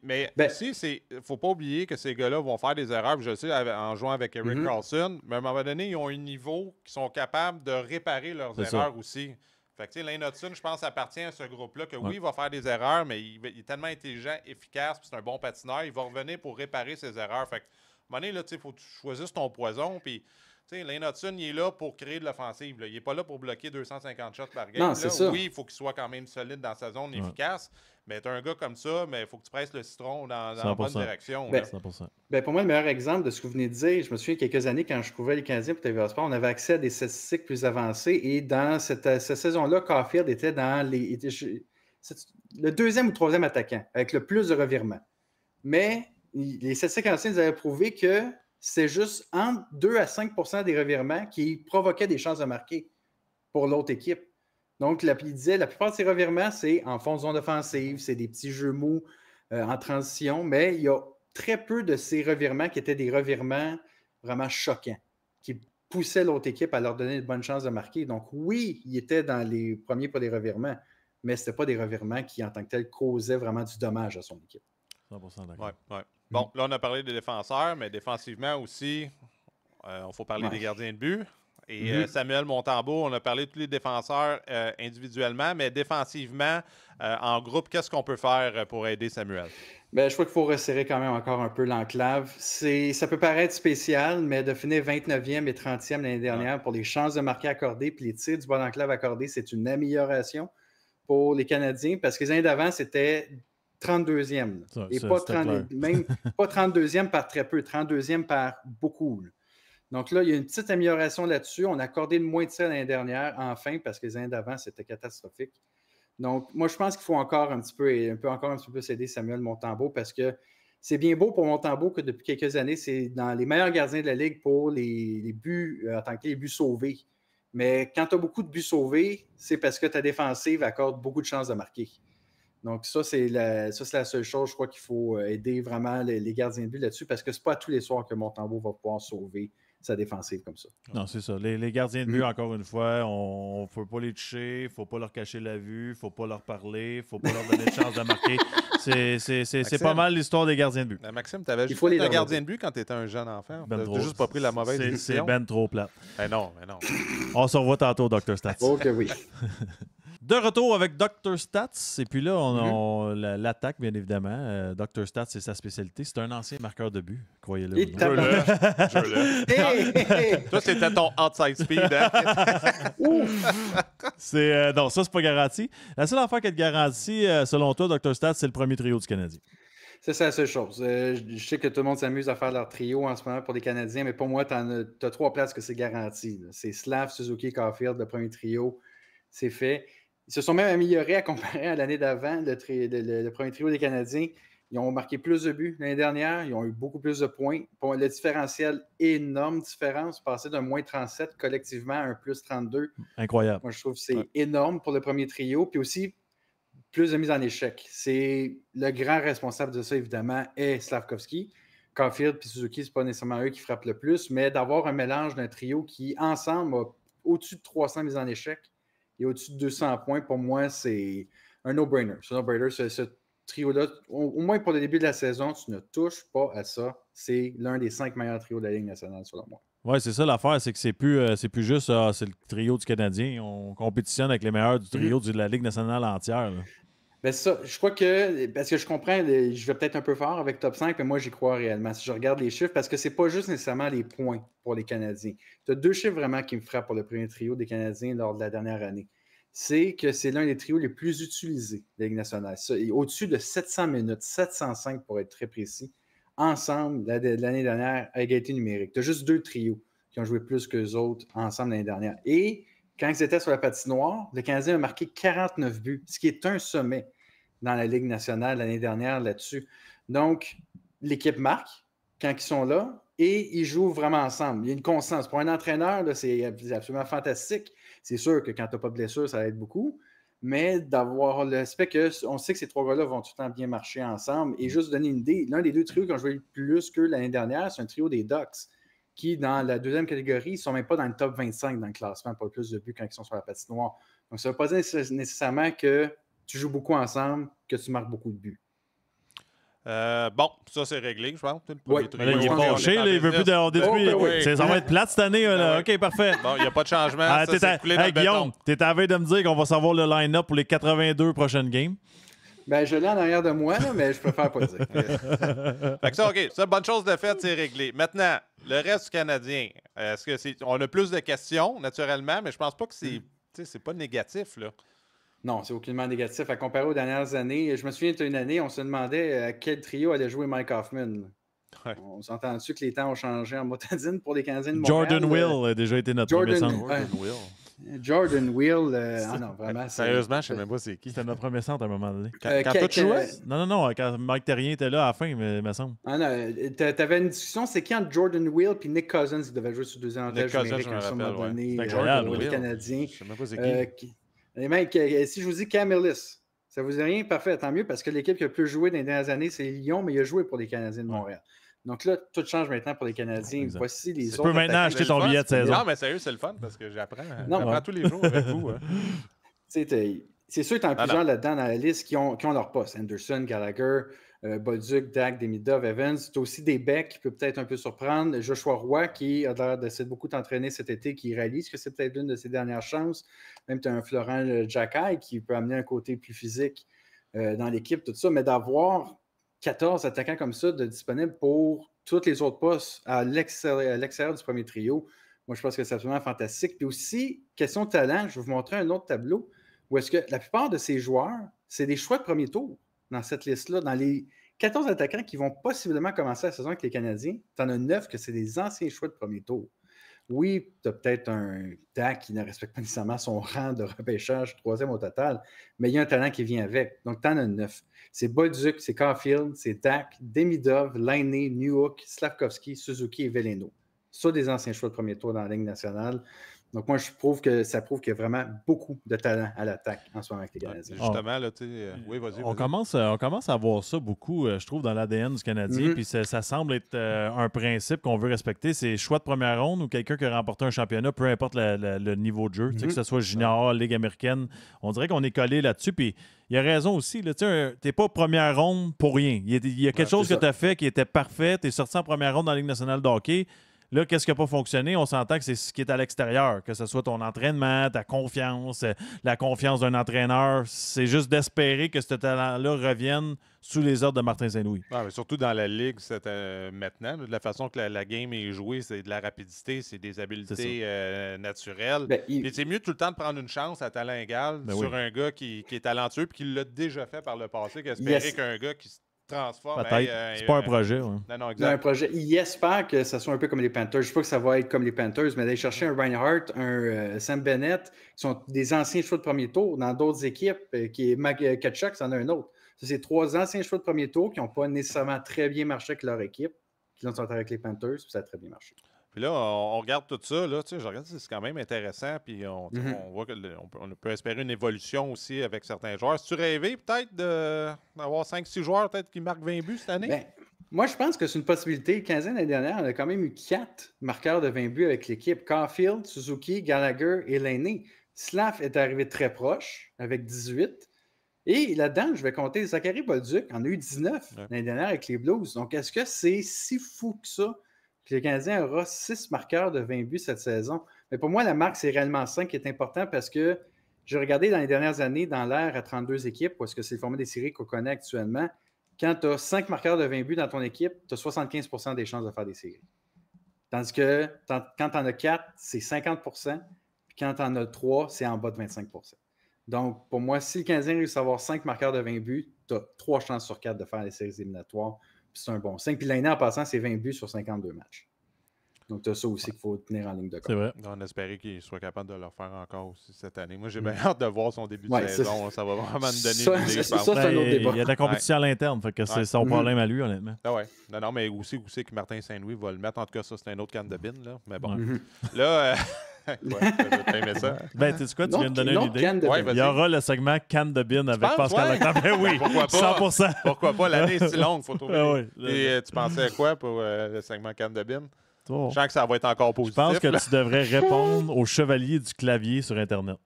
Mais aussi, il ne faut pas oublier que ces gars-là vont faire des erreurs. Je le sais, en jouant avec Erik Karlsson, mais à un moment donné, ils ont un niveau qui sont capables de réparer leurs erreurs aussi. Fait que, Lane Hutson, je pense, appartient à ce groupe-là que oui, il va faire des erreurs, mais il est tellement intelligent, efficace, puis c'est un bon patineur. Il va revenir pour réparer ses erreurs. Fait que, à un moment donné, il faut que tu choisisses ton poison. Puis, Lane Hutson, il est là pour créer de l'offensive. Il n'est pas là pour bloquer 250 shots par game. Non, c'est ça. Oui, il faut qu'il soit quand même solide dans sa zone, efficace. Mais tu as un gars comme ça, mais il faut que tu presses le citron dans la bonne direction. 100%. Pour moi, le meilleur exemple de ce que vous venez de dire, je me souviens quelques années quand je couvrais les Canadiens pour TVA Sport, on avait accès à des statistiques plus avancées et dans cette saison-là, Caulfield était dans le 2e ou 3e attaquant avec le plus de revirements. Mais les statistiques anciennes avaient prouvé que c'est juste entre 2 à 5% des revirements qui provoquaient des chances de marquer pour l'autre équipe. Donc, il disait la plupart de ces revirements, c'est en fond de zone offensive, c'est des petits jeux mous en transition, mais il y a très peu de ces revirements qui étaient des revirements vraiment choquants, qui poussaient l'autre équipe à leur donner de bonnes chances de marquer. Donc, oui, il était dans les premiers pour les revirements, mais ce n'était pas des revirements qui, en tant que tels, causaient vraiment du dommage à son équipe. 100% d'accord. Ouais. Bon, là, on a parlé des défenseurs, mais défensivement aussi, il faut parler des gardiens de but. Et Samuel Montembeault, on a parlé de tous les défenseurs individuellement, mais défensivement, en groupe, qu'est-ce qu'on peut faire pour aider Samuel? Je crois qu'il faut resserrer quand même encore un peu l'enclave. Ça peut paraître spécial, mais de finir 29e et 30e l'année dernière pour les chances de marquer accordées puis les tirs du bas d'enclave accordés, c'est une amélioration pour les Canadiens parce que les années d'avant, c'était 32e. Et même pas 32e par très peu, 32e par beaucoup. Là. Donc là, il y a une petite amélioration là-dessus. On a accordé le moins de tirs l'année dernière, enfin, parce que les années d'avant, c'était catastrophique. Donc, moi, je pense qu'il faut encore un petit peu s'aider Samuel Montembeault parce que c'est bien beau pour Montembeault que depuis quelques années, c'est dans les meilleurs gardiens de la Ligue pour les buts, en tant que les buts sauvés. Mais quand tu as beaucoup de buts sauvés, c'est parce que ta défensive accorde beaucoup de chances de marquer. Donc, ça, c'est la seule chose, je crois qu'il faut aider vraiment les gardiens de but là-dessus parce que ce n'est pas tous les soirs que Montembeault va pouvoir sauver sa défensive comme ça. Non, c'est ça. Les gardiens de but, encore une fois, on ne peut pas les toucher, il ne faut pas leur cacher la vue, il ne faut pas leur parler, il ne faut pas leur donner de chance de marquer. C'est pas mal l'histoire des gardiens de but. Maxime, tu avais juste un gardien de but quand tu étais un jeune enfant. Tu n'as juste pas pris la mauvaise décision. C'est ben trop plate. Non. On se revoit tantôt, Dr. Stats. Oh que oui. De retour avec Dr. Stats. Et puis là, on l'attaque, bien évidemment. Dr. Stats, c'est sa spécialité. C'est un ancien marqueur de but, croyez-le. Et Toi, c'était ton outside speed. Hein? Non, ça, c'est pas garanti. La seule affaire qui est garantie, selon toi, Dr. Stats, c'est le premier trio du Canadien. Ça, c'est la seule chose. Je sais que tout le monde s'amuse à faire leur trio en ce moment pour les Canadiens, mais pour moi, tu as 3 places que c'est garanti. Là. C'est Slav, Suzuki, Caulfield, le premier trio. C'est fait. Ils se sont même améliorés à comparer à l'année d'avant, le premier trio des Canadiens. Ils ont marqué plus de buts l'année dernière. Ils ont eu beaucoup plus de points. Pour le différentiel, énorme différence. Passer d'un moins 37 collectivement à un plus 32. Incroyable. Moi, je trouve que c'est énorme pour le premier trio. Puis aussi, plus de mise en échec. C'est le grand responsable de ça, évidemment, est Slavkovski. Caulfield et Suzuki, ce n'est pas nécessairement eux qui frappent le plus, mais d'avoir un mélange d'un trio qui, ensemble, a au-dessus de 300 mises en échec et au-dessus de 200 points, pour moi, c'est un no-brainer. C'est un no-brainer. Ce trio-là, au moins pour le début de la saison, tu ne touches pas à ça. C'est l'un des 5 meilleurs trios de la Ligue nationale, selon moi. Oui, c'est ça l'affaire, c'est que c'est plus juste c'est le trio du Canadien. On compétitionne avec les meilleurs du trio de la Ligue nationale entière. Là. Ben ça, je crois que, parce que je comprends, je vais peut-être un peu fort avec top 5, mais moi, j'y crois réellement. Si je regarde les chiffres, parce que c'est pas juste nécessairement les points pour les Canadiens. Tu as 2 chiffres vraiment qui me frappent pour le premier trio des Canadiens lors de la dernière année. C'est que c'est l'un des trios les plus utilisés de la Ligue nationale. Au-dessus de 700 minutes, 705 pour être très précis, ensemble, l'année dernière, à égalité numérique. Tu as juste 2 trios qui ont joué plus qu'eux autres ensemble l'année dernière. Et quand ils étaient sur la patinoire, le Canadien a marqué 49 buts, ce qui est un sommet dans la Ligue nationale l'année dernière là-dessus. Donc, l'équipe marque quand ils sont là et ils jouent vraiment ensemble. Il y a une constance. Pour un entraîneur, là, c'est absolument fantastique. C'est sûr que quand tu n'as pas de blessure, ça aide beaucoup. Mais d'avoir l'aspect qu'on sait que ces 3 gars-là vont tout le temps bien marcher ensemble. Et juste donner une idée, l'un des 2 trios qui ont joué plus qu'eux l'année dernière, c'est un trio des Ducks qui, dans la deuxième catégorie, ils ne sont même pas dans le top 25 dans le classement, pas plus de buts quand ils sont sur la patinoire. Donc, ça ne veut pas dire nécessairement que tu joues beaucoup ensemble, que tu marques beaucoup de buts. Bon, ça, c'est réglé, je pense. Oui, il est fâché, il ne veut plus détruire. Ça va être plate cette année. Là. OK, parfait. Bon, il n'y a pas de changement. Guillaume, tu es en train de me dire qu'on va savoir le line-up pour les 82 prochaines games. Ben, je l'ai en arrière de moi, là, mais je préfère pas le dire. Fait que ça, OK. Ça, bonne chose de fait, c'est réglé. Maintenant, le reste du Canadien, est-ce que on a plus de questions, naturellement, mais je pense pas que c'est pas négatif, là. Non, c'est aucunement négatif. À comparer aux dernières années, je me souviens d'une année, on se demandait à quel trio allait jouer Mike Hoffman. Ouais. On s'entend dessus que les temps ont changé en motadine pour les Canadiens de Montréal. Jordan Will a déjà été notre premier centre. Jordan Will, ah non, vraiment. Sérieusement, je ne sais même pas c'est qui. C'était notre premier centre à un moment donné. Quand toi, tu jouais? Non, quand Mike Terrien était là à la fin, il me semble. Ah non, t'avais une discussion, c'est quand Jordan Will puis Nick Cousins qui devaient jouer sur 2 avantages numériques à un moment donné. Incroyable, les Canadiens. Je ne sais même pas c'est qui. Les mecs, si je vous dis Cam Ellis, ça vous dit rien? Parfait, tant mieux, parce que l'équipe qui a le plus joué dans les dernières années, c'est Lyon, mais il a joué pour les Canadiens de Montréal. Donc là, tout change maintenant pour les Canadiens. Exact. Voici les autres. Tu peux maintenant acheter ton billet de saison. Non, mais sérieux, c'est le fun parce que j'apprends tous les jours avec vous. Hein. C'est sûr que tu en as plusieurs là-dedans dans la liste qui ont leur poste. Anderson, Gallagher, Bolduc, Dak, Demidov, Evans. Tu as aussi des becs qui peuvent peut-être un peu surprendre. Joshua Roy qui a l'air d'essayer de beaucoup t'entraîner cet été, qui réalise que c'est peut-être l'une de ses dernières chances. Même tu as un Florent Jacquet qui peut amener un côté plus physique dans l'équipe, tout ça. Mais d'avoir 14 attaquants comme ça disponibles pour tous les autres postes à l'extérieur du premier trio, moi, je pense que c'est absolument fantastique. Puis aussi, question de talent, je vais vous montrer un autre tableau où est-ce que la plupart de ces joueurs, c'est des choix de premier tour dans cette liste-là. Dans les 14 attaquants qui vont possiblement commencer la saison avec les Canadiens, tu en as 9 que c'est des anciens choix de premier tour. Oui, tu as peut-être un Dak qui ne respecte pas nécessairement son rang de repêchage, 3e au total, mais il y a un talent qui vient avec. Donc, tu en as 9. C'est Bolduc, c'est Caulfield, c'est Dak, Demidov, Laine, Newhook, Slavkovski, Suzuki et Veleno. Ça, des anciens choix de premier tour dans la Ligue nationale. Donc, moi, ça prouve qu'il y a vraiment beaucoup de talent à l'attaque en ce moment avec les Canadiens. Justement, là, tu sais... oui, vas-y. On commence à voir ça beaucoup, je trouve, dans l'ADN du Canadien. Puis ça semble être un principe qu'on veut respecter. C'est choix de première ronde ou quelqu'un qui a remporté un championnat, peu importe le niveau de jeu, que ce soit junior, Ligue américaine. On dirait qu'on est collé là-dessus. Puis il a raison aussi. Tu n'es pas première ronde pour rien. Il y a quelque chose que tu as fait qui était parfait. Tu es sorti en première ronde dans la Ligue nationale de hockey. Là, qu'est-ce qui n'a pas fonctionné? On s'entend que c'est ce qui est à l'extérieur, que ce soit ton entraînement, ta confiance, la confiance d'un entraîneur. C'est juste d'espérer que ce talent-là revienne sous les ordres de Martin Saint-Louis. Mais surtout dans la Ligue maintenant, de la façon que la game est jouée, c'est de la rapidité, c'est des habiletés naturelles. C'est mieux tout le temps de prendre une chance à talent égal sur un gars qui est talentueux et qui l'a déjà fait par le passé, qu'espérer qu'un gars qui se transforme. Peut-être. C'est pas un projet. Ouais. Non, exact. Un projet. Il espère que ça soit un peu comme les Panthers. Je ne sais pas que ça va être comme les Panthers, mais d'aller chercher un Reinhardt, un Sam Bennett, qui sont des anciens choix de premier tour dans d'autres équipes, qui est Kachuk, c'en a un autre. C'est 3 anciens choix de premier tour qui n'ont pas nécessairement très bien marché avec leur équipe, qui sont avec les Panthers, puis ça a très bien marché. Puis là, on regarde tout ça, là, je regarde, c'est quand même intéressant, puis on voit qu'on peut espérer une évolution aussi avec certains joueurs. Est-ce que tu rêvais peut-être d'avoir 5-6 joueurs peut-être qui marquent 20 buts cette année? Moi, je pense que c'est une possibilité. Le 15e l'année dernière, on a quand même eu 4 marqueurs de 20 buts avec l'équipe. Caulfield, Suzuki, Gallagher et Laine. Slav est arrivé très proche avec 18. Et là-dedans, je vais compter Zachary Bolduc, en a eu 19 l'année dernière avec les Blues. Donc, est-ce que c'est si fou que ça que le Canadien aura 6 marqueurs de 20 buts cette saison? Mais pour moi, la marque, c'est réellement 5 qui est important parce que j'ai regardé dans les dernières années, dans l'ère à 32 équipes, parce que c'est le format des séries qu'on connaît actuellement, quand tu as 5 marqueurs de 20 buts dans ton équipe, tu as 75% des chances de faire des séries. Tandis que quand tu en as 4, c'est 50%, puis quand tu en as 3, c'est en bas de 25%. Donc, pour moi, si le Canadien réussit à avoir 5 marqueurs de 20 buts, tu as 3 chances sur 4 de faire les séries éliminatoires. Puis c'est un bon 5. Puis l'année en passant, c'est 20 buts sur 52 matchs. Donc, tu as ça aussi qu'il faut tenir en ligne de compte. C'est vrai. On espérait qu'il soit capable de le faire encore aussi cette année. Moi, j'ai bien hâte de voir son début de saison. Ça va vraiment me donner une idée. Ça, c'est un autre débat. Il y a de la compétition à l'interne. Fait que c'est son problème à lui, honnêtement. Ah ouais. Non, mais aussi que Martin Saint-Louis va le mettre. En tout cas, ça, c'est un autre can de bin. Là. Mais bon. Là... t'as aimé ça? Tu sais quoi, tu viens de donner une idée. Il y aura le segment canne de bin avec Pascal Leclerc. Ben oui, pourquoi pas? 100%. Pourquoi pas? L'année est si longue, faut trouver. Et tu pensais à quoi pour le segment canne de bin? Je sens que ça va être encore positif. Je pense que tu devrais répondre aux chevaliers du clavier sur Internet.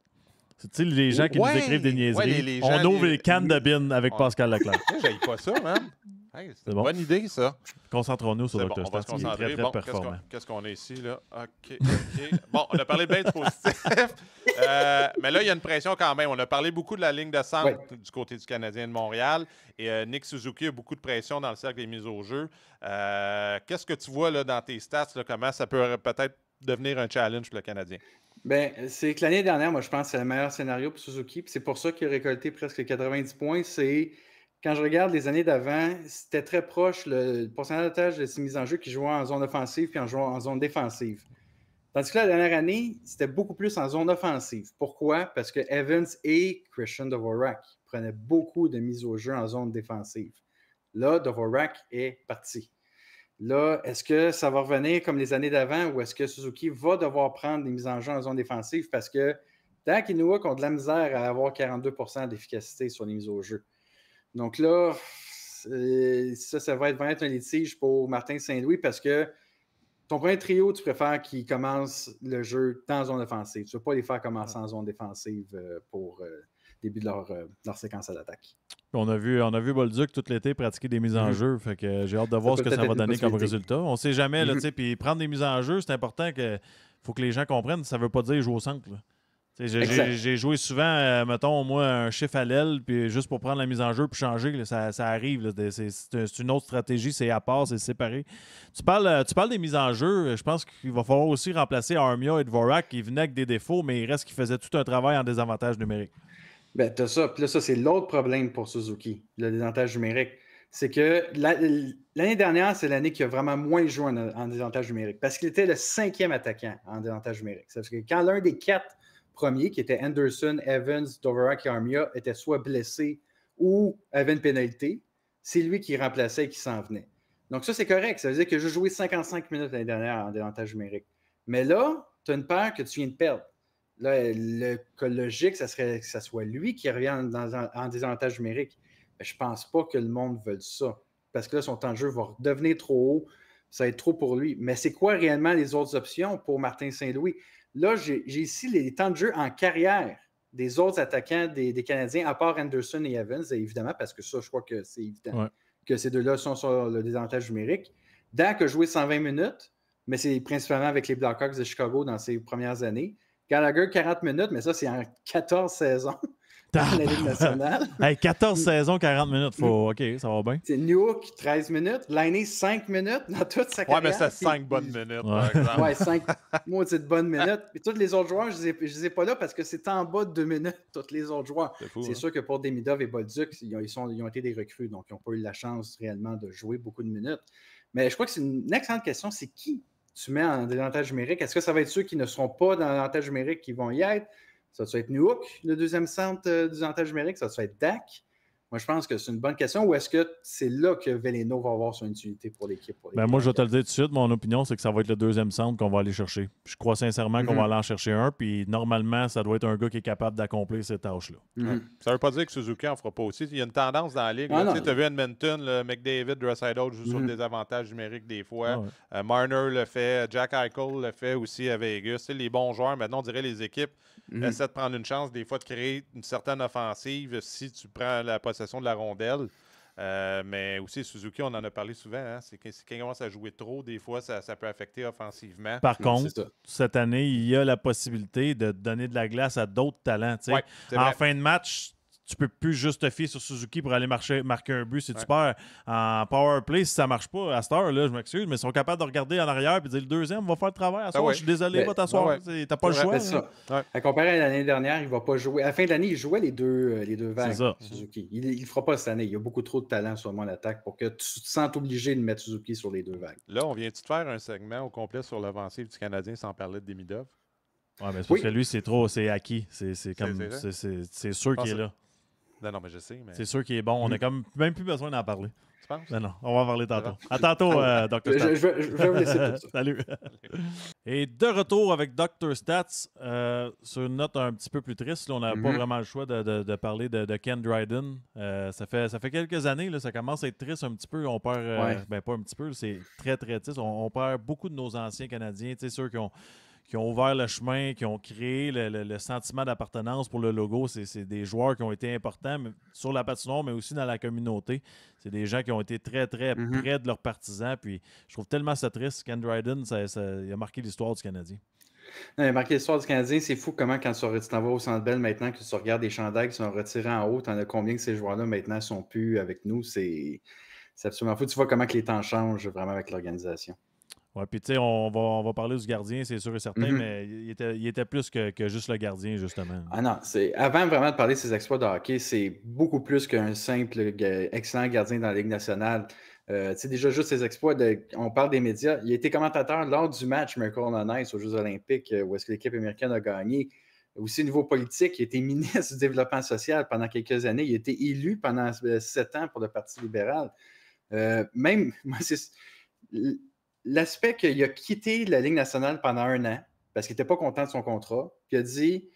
Tu sais, les gens qui nous écrivent des niaiseries. On ouvre les cannes de bin avec Pascal Leclerc. J'aille pas ça, man. Hey, c'est une bonne idée, ça. Concentrons-nous sur Dr. Stats. Il est très, très performant. Qu'est-ce qu'on a ici, là? OK. Bon, on a parlé bien du positif. Mais là, il y a une pression quand même. On a parlé beaucoup de la ligne de centre du côté du Canadien de Montréal. Et Nick Suzuki a beaucoup de pression dans le cercle des mises au jeu. Qu'est-ce que tu vois là, dans tes stats? Là, comment ça peut peut-être devenir un challenge pour le Canadien? C'est que l'année dernière, moi, je pense que c'est le meilleur scénario pour Suzuki. Puis c'est pour ça qu'il a récolté presque 90 points. Quand je regarde les années d'avant, c'était très proche le pourcentage de ses mises en jeu qui jouait en zone offensive puis en jouant en zone défensive. Tandis que la dernière année, c'était beaucoup plus en zone offensive. Pourquoi? Parce que Evans et Christian Dvorak prenaient beaucoup de mises au jeu en zone défensive. Là, Dvorak est parti. Là, est-ce que ça va revenir comme les années d'avant ou est-ce que Suzuki va devoir prendre des mises en jeu en zone défensive? Parce que tant qu'Inouak ont de la misère à avoir 42% d'efficacité sur les mises au jeu. Donc là, ça va être un litige pour Martin Saint-Louis parce que ton premier trio, tu préfères qu'ils commencent le jeu dans zone offensive. Tu ne veux pas les faire commencer en zone défensive pour le début de leur séquence à l'attaque. On a vu Bolduc tout l'été pratiquer des mises en jeu. Fait que j'ai hâte de voir ce que ça va donner comme résultat. On ne sait jamais. Puis prendre des mises en jeu, c'est important qu'il faut que les gens comprennent. Ça ne veut pas dire jouer au centre. Là. J'ai joué souvent, mettons, moi, un chiffre à l'aile, puis juste pour prendre la mise en jeu puis changer, là, ça arrive. Là, c'est une autre stratégie, c'est à part, c'est séparé. Tu parles des mises en jeu. Je pense qu'il va falloir aussi remplacer Armia et Dvorak qui venaient avec des défauts, mais il reste qu'ils faisaient tout un travail en désavantage numérique. T'as ça. Puis là, ça, c'est l'autre problème pour Suzuki, le désavantage numérique. C'est que l'année dernière, c'est l'année qui a vraiment moins joué en désavantage numérique parce qu'il était le 5e attaquant en désavantage numérique. C'est-à-dire que quand l'un des 4 premiers, qui étaient Anderson, Evans, Dvorak et Armia, était soit blessé ou avait une pénalité, c'est lui qui remplaçait et qui s'en venait. Donc ça, c'est correct. Ça veut dire que j'ai joué 55 minutes l'année dernière en désavantage numérique. Mais là, tu as une paire que tu viens de perdre. Là, le cas logique, ça serait que ce soit lui qui revienne en désavantage numérique. Mais je ne pense pas que le monde veuille ça. Parce que là, son temps de jeu va devenir trop haut. Ça va être trop pour lui. Mais c'est quoi réellement les autres options pour Martin Saint-Louis? Là, j'ai ici les temps de jeu en carrière des autres attaquants des Canadiens, à part Anderson et Evans, évidemment, parce que ça, je crois que c'est évident que ces deux-là sont sur le désavantage numérique. Dak a joué 120 minutes. mais c'est principalement avec les Blackhawks de Chicago dans ses premières années. Gallagher, 40 minutes, mais ça, c'est en 14 saisons dans la Ligue nationale. Hey, 14 saisons, 40 minutes. OK, ça va bien. C'est Newhook, 13 minutes. Lainé, 5 minutes dans toute sa carrière. Ouais, mais c'est 5 bonnes minutes, par exemple. Ouais, 5 maudites bonnes minutes. Puis tous les autres joueurs, je les ai pas là parce que c'est en bas de 2 minutes, tous les autres joueurs. C'est sûr que pour Demidov et Bolduc, ils ont été des recrues, donc ils n'ont pas eu la chance réellement de jouer beaucoup de minutes. Mais je crois que c'est une excellente question. C'est qui tu mets en désavantage numérique? Est-ce que ça va être ceux qui ne seront pas dans l'avantage numérique qui vont y être? Ça va être Newhook, le deuxième centre du désavantage numérique? Ça va être Dak? Moi, je pense que c'est une bonne question. Ou est-ce que c'est là que Veleno va avoir son utilité pour l'équipe? Moi, je vais te le dire tout de suite. Mon opinion, c'est que ça va être le deuxième centre qu'on va aller chercher. Je crois sincèrement qu'on va aller en chercher un. Puis normalement, ça doit être un gars qui est capable d'accomplir ces tâches-là. Ça ne veut pas dire que Suzuki n'en fera pas aussi. Il y a une tendance dans la Ligue. Tu as vu Edmonton, McDavid, Draisaitl joue sur le désavantage numérique des fois. Marner le fait. Jack Eichel le fait aussi à Vegas. Les bons joueurs, maintenant, on dirait les équipes essaient de prendre une chance des fois de créer une certaine offensive si tu prends la possession de la rondelle. Mais aussi, Suzuki, on en a parlé souvent. Hein, c'est qu'il commence à jouer trop, des fois, ça peut affecter offensivement. Par contre, cette année, il y a la possibilité de donner de la glace à d'autres talents. Ouais, en fin de match, tu peux plus juste te fier sur Suzuki pour aller marquer un but si tu perds. En power play, si ça ne marche pas, à cette heure-là, je m'excuse, mais ils sont capables de regarder en arrière et de dire le deuxième va faire le travail. À soir, je suis désolé, va t'asseoir. Tu n'as pas le choix. À comparer à l'année dernière, il ne va pas jouer. À la fin de l'année, il jouait les deux vagues, Suzuki. Il ne le fera pas cette année. Il y a beaucoup trop de talent sur mon attaque pour que tu te sentes obligé de mettre Suzuki sur les deux vagues. Là, on vient-tu de faire un segment au complet sur l'offensive du Canadien sans parler de Demidov? Oui, mais c'est parce que lui, c'est acquis. C'est sûr qu'il est là. Non, mais je sais. Mais... C'est sûr qu'il est bon. On n'a même plus besoin d'en parler. Tu penses? Non, on va en parler tantôt. À tantôt, Dr. Stats. Je vais vous laisser pour ça. Salut. Et de retour avec Dr. Stats, sur une note un petit peu plus triste. Là, on n'a pas vraiment le choix de parler de Ken Dryden. Ça fait quelques années, là, ça commence à être triste un petit peu. On perd, pas un petit peu, c'est très, très triste. On perd beaucoup de nos anciens Canadiens. Ceux qui ont ouvert le chemin, qui ont créé le sentiment d'appartenance pour le logo. C'est des joueurs qui ont été importants sur la patinoire, mais aussi dans la communauté. C'est des gens qui ont été très, très près de leurs partisans. Puis je trouve tellement ça triste. Ken Dryden, il a marqué l'histoire du Canadien. Non, il a marqué l'histoire du Canadien. C'est fou comment, quand tu t'en vas au Centre Bell maintenant, que tu regardes des chandails qui sont retirés en haut, t'en as combien que ces joueurs-là maintenant sont plus avec nous. C'est absolument fou. Tu vois comment que les temps changent vraiment avec l'organisation. Oui, puis tu sais, on va parler du gardien, c'est sûr et certain, mais il était plus que juste le gardien, justement. Ah non, avant vraiment de parler de ses exploits de hockey, c'est beaucoup plus qu'un simple excellent gardien dans la Ligue nationale. Tu sais, déjà, juste ses exploits, on parle des médias. Il a été commentateur lors du match Miracle on Ice aux Jeux olympiques, où est-ce que l'équipe américaine a gagné. Aussi, au niveau politique, il a été ministre du développement social pendant quelques années. Il a été élu pendant 7 ans pour le Parti libéral. Même, moi, c'est... L'aspect qu'il a quitté la Ligue nationale pendant 1 an parce qu'il n'était pas content de son contrat, puis il a dit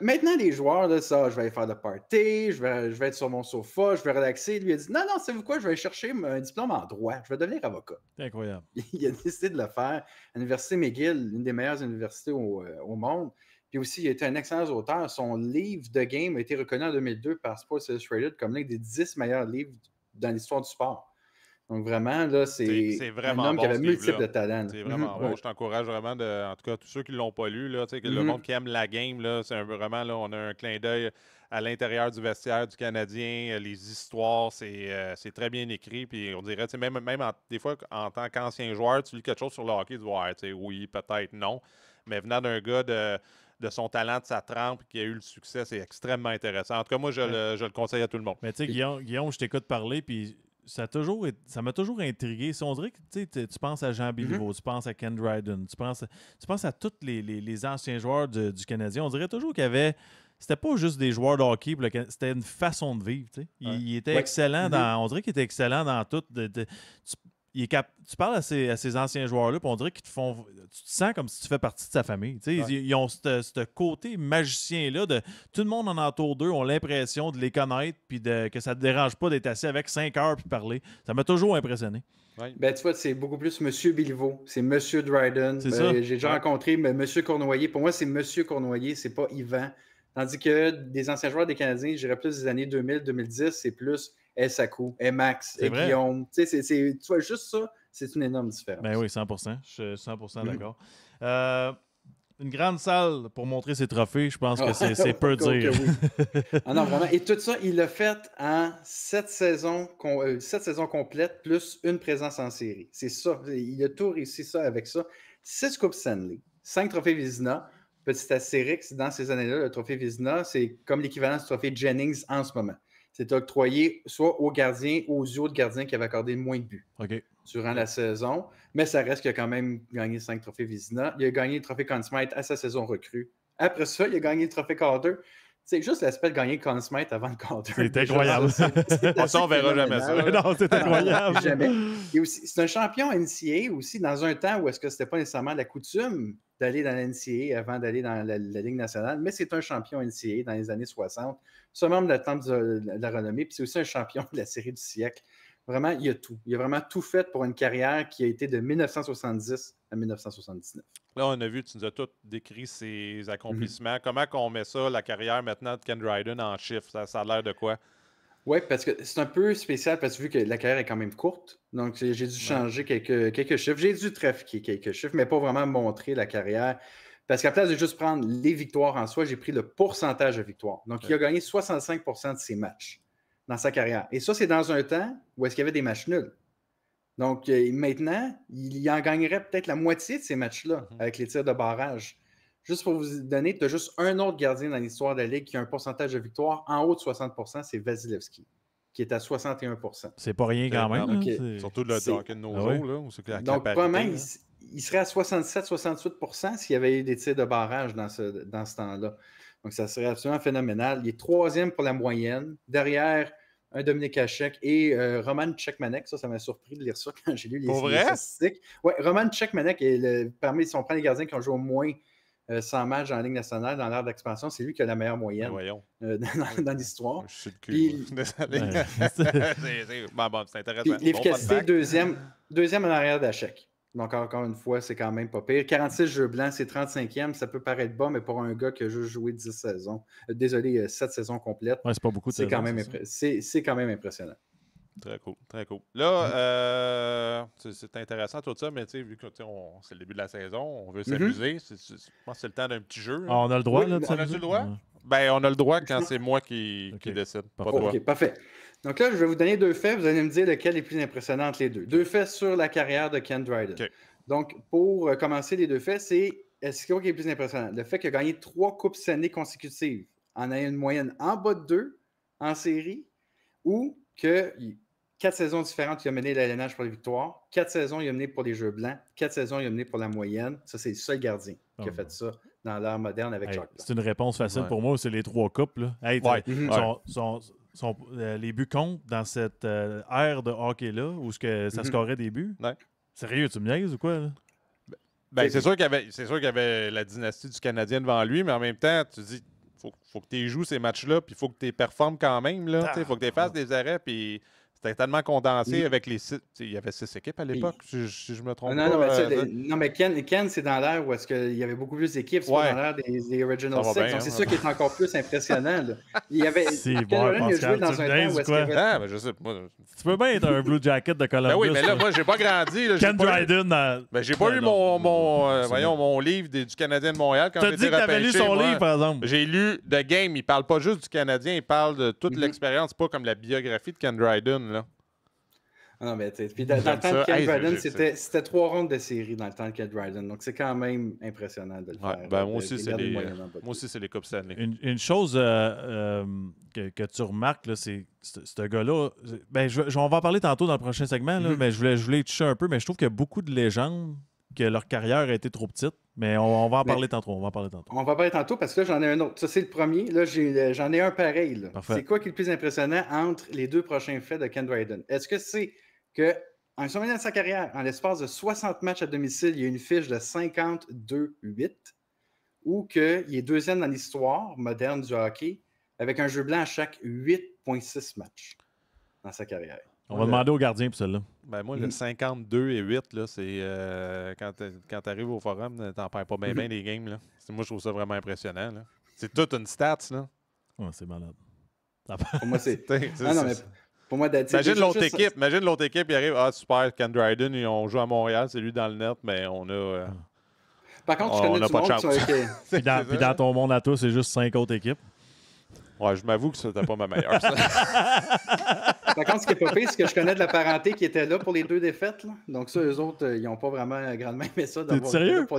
maintenant les joueurs, là, ça, je vais aller faire le party, je vais être sur mon sofa, je vais relaxer. Lui, il a dit non, savez-vous quoi, je vais aller chercher un diplôme en droit, je vais devenir avocat. C'est incroyable. Il a décidé de le faire. L'Université McGill, l'une des meilleures universités au monde. Puis aussi, il a été un excellent auteur. Son livre de game a été reconnu en 2002 par Sports Illustrated comme l'un des 10 meilleurs livres dans l'histoire du sport. Donc, vraiment, là, c'est un homme qui avait multiples talents. C'est vraiment bon. Je t'encourage vraiment, en tout cas, tous ceux qui ne l'ont pas lu, là, le monde qui aime la game, là, c'est vraiment, là, on a un clin d'œil à l'intérieur du vestiaire du Canadien. Les histoires, c'est très bien écrit. Puis on dirait, même des fois, en tant qu'ancien joueur, tu lis quelque chose sur le hockey, tu dis, oui, peut-être non. Mais venant d'un gars de son talent, de sa trempe, qui a eu le succès, c'est extrêmement intéressant. En tout cas, moi, je le conseille à tout le monde. Mais tu sais, Guillaume, je t'écoute parler, puis ça m'a toujours intrigué. Si on dirait que tu penses à Jean Béliveau, tu penses à Ken Dryden, tu penses à tous les anciens joueurs du Canadien, on dirait toujours qu'il y avait... C'était pas juste des joueurs de hockey, c'était une façon de vivre. Il était excellent on dirait qu'il était excellent dans tout. Tu parles à ces anciens joueurs-là, puis on dirait qu'ils tu te sens comme si tu fais partie de sa famille. Ils ont ce côté magicien-là de tout le monde en entour d'eux ont l'impression de les connaître, puis que ça ne te dérange pas d'être assis avec 5 heures puis parler. Ça m'a toujours impressionné. Ouais. Ben, tu vois, c'est beaucoup plus M. Béliveau, c'est M. Dryden. J'ai déjà rencontré M. Cournoyer. Pour moi, c'est M. Cournoyer, c'est pas Yvan. Tandis que des anciens joueurs des Canadiens, je dirais plus des années 2000-2010, c'est plus Sakou, Max, Guillaume. Tu vois, juste ça, C'est une énorme différence. Ben oui, 100%. Je suis 100% d'accord. Une grande salle pour montrer ses trophées, je pense que c'est peu dire. Oui. Ah non, vraiment. Et tout ça, il l'a fait en 7 saisons complètes, plus une présence en série. C'est ça. Il a tout réussi ça avec ça. 6 Coupes Stanley, 5 trophées Vizina. Petit astérix, dans ces années-là, le trophée Vizina, c'est comme l'équivalent du trophée Jennings en ce moment. C'est octroyé soit aux gardiens ou aux autres gardiens qui avaient accordé le moins de buts durant la saison. Mais ça reste qu'il a quand même gagné 5 trophées Vizina. Il a gagné le trophée Conn Smythe à sa saison recrue. Après ça, il a gagné le trophée Calder. C'est juste l'aspect de gagner Conn Smythe avant le Calder. C'est incroyable. Ça, on verra jamais ça. Non, c'est incroyable. Jamais. Et aussi, c'est un champion NCAA aussi dans un temps où est-ce que c'était pas nécessairement la coutume d'aller dans la NCAA avant d'aller dans la Ligue nationale, mais c'est un champion NCAA dans les années 60. C'est un membre de la Temple de la renommée, puis c'est aussi un champion de la série du siècle. Vraiment, il a tout. Il a vraiment tout fait pour une carrière qui a été de 1970 à 1979. Là, on a vu, tu nous as tout décrit ses accomplissements. Comment on met ça, la carrière maintenant de Ken Dryden en chiffres? Ça a l'air de quoi? Oui, parce que c'est un peu spécial parce que vu que la carrière est quand même courte, donc j'ai dû changer quelques chiffres. J'ai dû trafiquer quelques chiffres, mais pas vraiment montrer la carrière. Parce qu'à place de juste prendre les victoires en soi, j'ai pris le pourcentage de victoires. Donc, il a gagné 65% de ses matchs dans sa carrière. Et ça, c'est dans un temps où est-ce qu'il y avait des matchs nuls. Donc, maintenant, il en gagnerait peut-être la moitié de ces matchs-là avec les tirs de barrage. Juste pour vous donner, tu as juste un autre gardien dans l'histoire de la Ligue qui a un pourcentage de victoire en haut de 60%, c'est Vasilevski, qui est à 61%. C'est pas rien quand même. Okay. Surtout le Duncan Nozo. Là, où c'est donc, probablement, il serait à 67-68% s'il y avait eu des tirs de barrage dans ce temps-là. Donc, ça serait absolument phénoménal. Il est troisième pour la moyenne, derrière un Dominique Hasek et Roman Cechmanek. Ça m'a surpris de lire ça quand j'ai lu les statistiques. Oui, Roman Cechmanek, parmi si on prend les gardiens qui ont joué au moins 100 matchs en Ligue nationale dans l'ère d'expansion, c'est lui qui a la meilleure moyenne dans l'histoire. Je suis le cul. Bon, c'est intéressant. L'efficacité, deuxième en arrière d'Hachek. Donc, encore une fois, c'est quand même pas pire. 46 jeux blancs, c'est 35e. Ça peut paraître bas, mais pour un gars qui a juste joué 10 saisons, 7 saisons complètes, c'est pas beaucoup de c'est quand même impressionnant. Très cool, très cool. Là, c'est intéressant tout ça, mais vu que c'est le début de la saison, on veut s'amuser. Je pense que c'est le temps d'un petit jeu. On a le droit, là, de on a-tu le droit? Ben, on a le droit quand c'est moi qui décide. OK, parfait. Donc là, je vais vous donner 2 faits. Vous allez me dire lequel est plus impressionnant entre les deux. 2 faits sur la carrière de Ken Dryden. Okay. Donc, pour commencer, les 2 faits, c'est quoi qui est plus impressionnant? Le fait qu'il a gagné 3 Coupes Stanley consécutives en ayant une moyenne en bas de 2 en série, ou que 4 saisons différentes, il a mené l'ALNH pour les victoires, 4 saisons, il a mené pour les jeux blancs, 4 saisons, il a mené pour la moyenne. Ça, c'est le seul gardien qui a fait ça dans l'ère moderne avec Jacques. C'est une réponse facile pour moi, c'est les 3 coupes. Là. Les buts comptent dans cette ère de hockey-là où ça scorait des buts. Ouais. Sérieux, tu me niaises ou quoi? Là? Ben, c'est sûr qu'il y avait la dynastie du Canadien devant lui, mais en même temps, tu dis, faut que tu joues ces matchs-là, puis il faut que tu performes quand même. Il faut que tu fasses des arrêts, puis c'était tellement condensé avec les 6. Il y avait 6 équipes à l'époque, si je me trompe pas. Non, mais Ken, c'est dans l'ère où est-ce qu'il y avait beaucoup plus d'équipes. C'est pas dans l'ère des Original Six. Donc, c'est ça qui est encore plus impressionnant. Là. Il y avait. Ken Dryden a joué dans un temps où est-ce qu'il y avait. Ah, ben, je sais. Tu peux bien être un Blue Jacket de Columbus. Ben oui, mais là, moi, j'ai pas grandi. Là, Ken Dryden. Ben, j'ai pas lu mon livre du Canadien de Montréal. T'as dit que t'avais lu son livre, par exemple. J'ai lu The Game. Il parle pas juste du Canadien, il parle de toute l'expérience. C'est pas comme la biographie de Ken Dryden, là. Non, mais puis dans le temps de Ken Dryden, c'était 3 rondes de série dans le temps de Ken Dryden. Donc, c'est quand même impressionnant de le faire. Ben, moi aussi, c'est les Coupes Stanley. Une chose que tu remarques, là, c'est ce gars-là. Ben, on va en parler tantôt dans le prochain segment, là, mais je voulais y toucher un peu, mais je trouve qu'il y a beaucoup de légendes que leur carrière a été trop petite. Mais on va en parler tantôt. On va en parler tantôt parce que là, j'en ai un autre. Ça, c'est le premier. Là, j'en ai un pareil. C'est quoi qui est le plus impressionnant entre les 2 prochains faits de Ken Dryden? Est-ce que c'est qu'en sommet de sa carrière, en l'espace de 60 matchs à domicile, il y a une fiche de 52-8, ou qu'il est deuxième dans l'histoire moderne du hockey avec un jeu blanc à chaque 8,6 matchs dans sa carrière? On va demander au gardien pour celle-là. Ben moi, le 52 et 8, là, c'est quand tu arrives au forum, t'en perds pas bien les games. Là. Moi, je trouve ça vraiment impressionnant. C'est toute une stats. Là. Ouais, c'est malade. Pour moi, c'est... Pour moi, imagine l'autre équipe, il arrive, ah super, Ken Dryden, ils ont joué à Montréal, c'est lui dans le net, mais on a... Par contre, je connais du monde qui sont Puis dans ton monde à toi, c'est juste 5 autres équipes. Ouais, je m'avoue que c'était pas ma meilleure, ça. Par contre, ce qui est pas pire, c'est que je connais de la parenté qui était là pour les 2 défaites. Là. Donc ça, eux autres, ils n'ont pas vraiment grandement aimé ça. T'es sérieux? Pour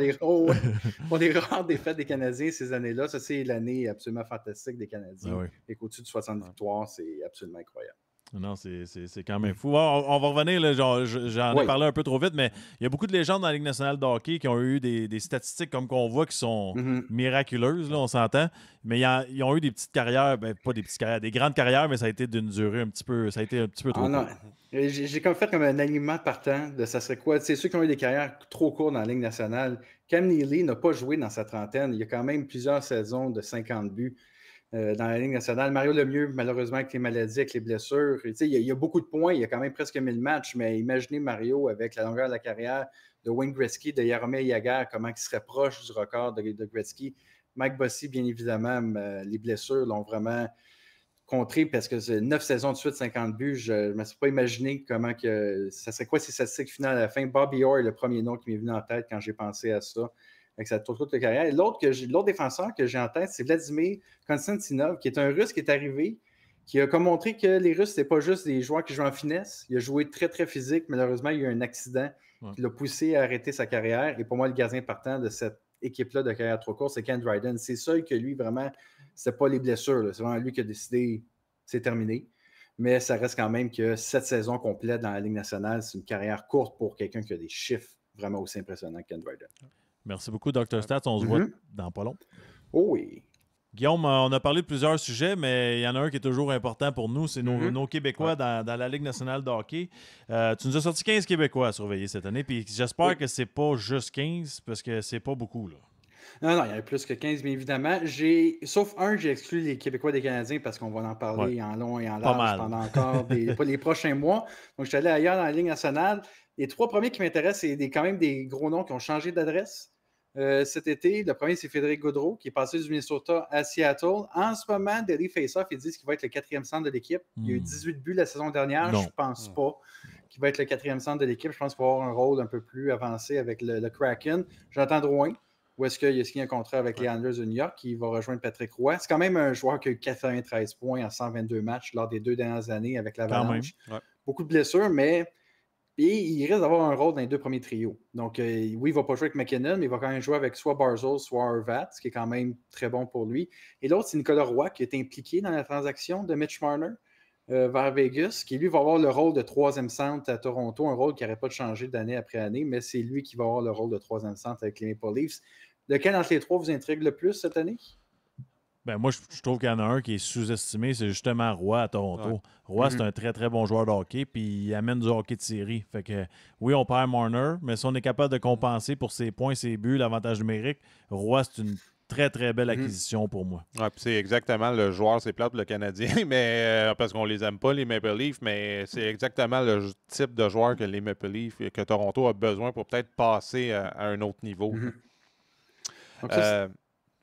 les rares défaites des Canadiens ces années-là. Ça, c'est l'année absolument fantastique des Canadiens. Ah oui. Et qu'au-dessus de 60 victoires, c'est absolument incroyable. Non, c'est quand même fou. On va revenir, là, j'en ai parlé un peu trop vite, mais il y a beaucoup de légendes dans la Ligue nationale de hockey qui ont eu des statistiques comme qu'on voit qui sont miraculeuses, là, on s'entend. Mais ils ont eu des petites carrières, pas des petites carrières, des grandes carrières, mais ça a été d'une durée un petit peu trop court. J'ai fait comme un alignement partant de ça serait quoi. C'est ceux qui ont eu des carrières trop courtes dans la Ligue nationale. Cam Neely n'a pas joué dans sa trentaine. Il y a quand même plusieurs saisons de 50 buts. Dans la Ligue nationale. Mario Lemieux, malheureusement, avec les maladies, avec les blessures, il y a beaucoup de points, il y a quand même presque 1000 matchs, mais imaginez Mario avec la longueur de la carrière de Wayne Gretzky, de Jaromir Jagr, comment il serait proche du record de Gretzky. Mike Bossy, bien évidemment, les blessures l'ont vraiment contré parce que c'est 9 saisons de suite, 50 buts. Je ne me suis pas imaginé comment que ça serait quoi ces statistiques finales à la fin. Bobby Orr est le premier nom qui m'est venu en tête quand j'ai pensé à ça. Avec sa toute carrière. Et l'autre défenseur que j'ai en tête, c'est Vladimir Konstantinov, qui est un Russe qui est arrivé, qui a comme montré que les Russes, ce n'est pas juste des joueurs qui jouent en finesse. Il a joué très, très physique. Malheureusement, il y a eu un accident qui l'a poussé à arrêter sa carrière. Et pour moi, le gardien partant de cette équipe-là de carrière trop courte, c'est Ken Dryden. C'est seul que lui, vraiment, c'est pas les blessures. Là. C'est vraiment lui qui a décidé, c'est terminé. Mais ça reste quand même que 7 saisons complètes dans la Ligue nationale, c'est une carrière courte pour quelqu'un qui a des chiffres vraiment aussi impressionnants que Ken Dryden. Merci beaucoup, Dr. Stats. On se voit dans pas long. Oh oui. Guillaume, on a parlé de plusieurs sujets, mais il y en a un qui est toujours important pour nous, c'est nos Québécois dans la Ligue nationale de hockey. Tu nous as sorti 15 Québécois à surveiller cette année, puis j'espère que c'est pas juste 15, parce que c'est pas beaucoup, là. Non, il y en a plus que 15, bien évidemment. Sauf un, j'ai exclu les Québécois des Canadiens parce qu'on va en parler en long et en large pendant encore les prochains mois. Donc, je suis allé ailleurs dans la Ligue nationale. Les 3 premiers qui m'intéressent, c'est quand même des gros noms qui ont changé d'adresse cet été. Le premier, c'est Frédéric Gaudreau, qui est passé du Minnesota à Seattle. En ce moment, Daily Faceoff, ils disent qu'il va être le 4e centre de l'équipe. Il y a eu 18 buts la saison dernière. Je ne pense pas qu'il va être le 4e centre de l'équipe. Je pense qu'il va avoir un rôle un peu plus avancé avec le Kraken. Jonathan Drouin, où est-ce qu'il a signé un contrat avec les Islanders de New York, qui va rejoindre Patrick Roy. C'est quand même un joueur qui a eu 93 points en 122 matchs lors des 2 dernières années avec l'Avalanche. Beaucoup de blessures, mais il risque d'avoir un rôle dans les 2 premiers trios. Donc, oui, il ne va pas jouer avec McKinnon, mais il va quand même jouer avec soit Barzal, soit Horvat, ce qui est quand même très bon pour lui. Et l'autre, c'est Nicolas Roy, qui est impliqué dans la transaction de Mitch Marner vers Vegas, qui lui va avoir le rôle de 3e centre à Toronto, un rôle qui n'arrête pas de changer d'année après année, mais c'est lui qui va avoir le rôle de 3e centre avec les Maple Leafs. Lequel entre les 3 vous intrigue le plus cette année? Ben moi, je trouve qu'il y en a un qui est sous-estimé, c'est justement Roy à Toronto. Roy, c'est un très, très bon joueur de hockey, puis il amène du hockey de série. Fait que, oui, on perd Marner, mais si on est capable de compenser pour ses points, ses buts, l'avantage numérique, Roy, c'est une très, très belle acquisition pour moi. Ouais, puis c'est exactement le joueur, c'est plate pour le Canadien, mais parce qu'on les aime pas, les Maple Leafs, mais c'est exactement le type de joueur que les Maple Leafs, que Toronto a besoin pour peut-être passer à un autre niveau. Donc,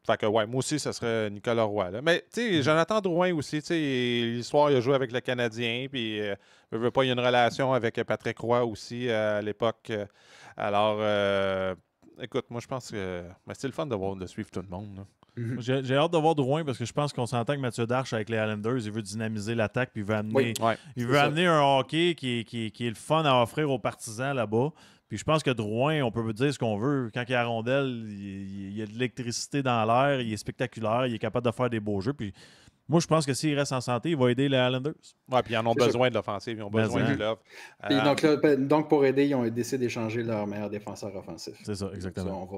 fait que, ouais, moi aussi, ce serait Nicolas Roy. Là. Mais, tu sais, Jonathan Drouin aussi, tu sais, l'histoire, il a joué avec le Canadien, puis, il y a une relation avec Patrick Roy aussi à l'époque. Alors, écoute, moi, je pense que c'est le fun de suivre tout le monde. J'ai hâte de voir Drouin parce que je pense qu'on s'entend que Mathieu Darche avec les Islanders, il veut dynamiser l'attaque puis il veut amener un hockey qui est le fun à offrir aux partisans là-bas. Puis je pense que Drouin, on peut dire ce qu'on veut. Quand il y a la rondelle, il y a de l'électricité dans l'air, il est spectaculaire, il est capable de faire des beaux jeux. Puis moi, je pense que s'il reste en santé, il va aider les Islanders. Oui, puis ils en ont besoin de l'offensive, ils ont besoin de l'offre. Donc, pour aider, ils ont décidé d'échanger leur meilleur défenseur offensif. C'est ça, exactement.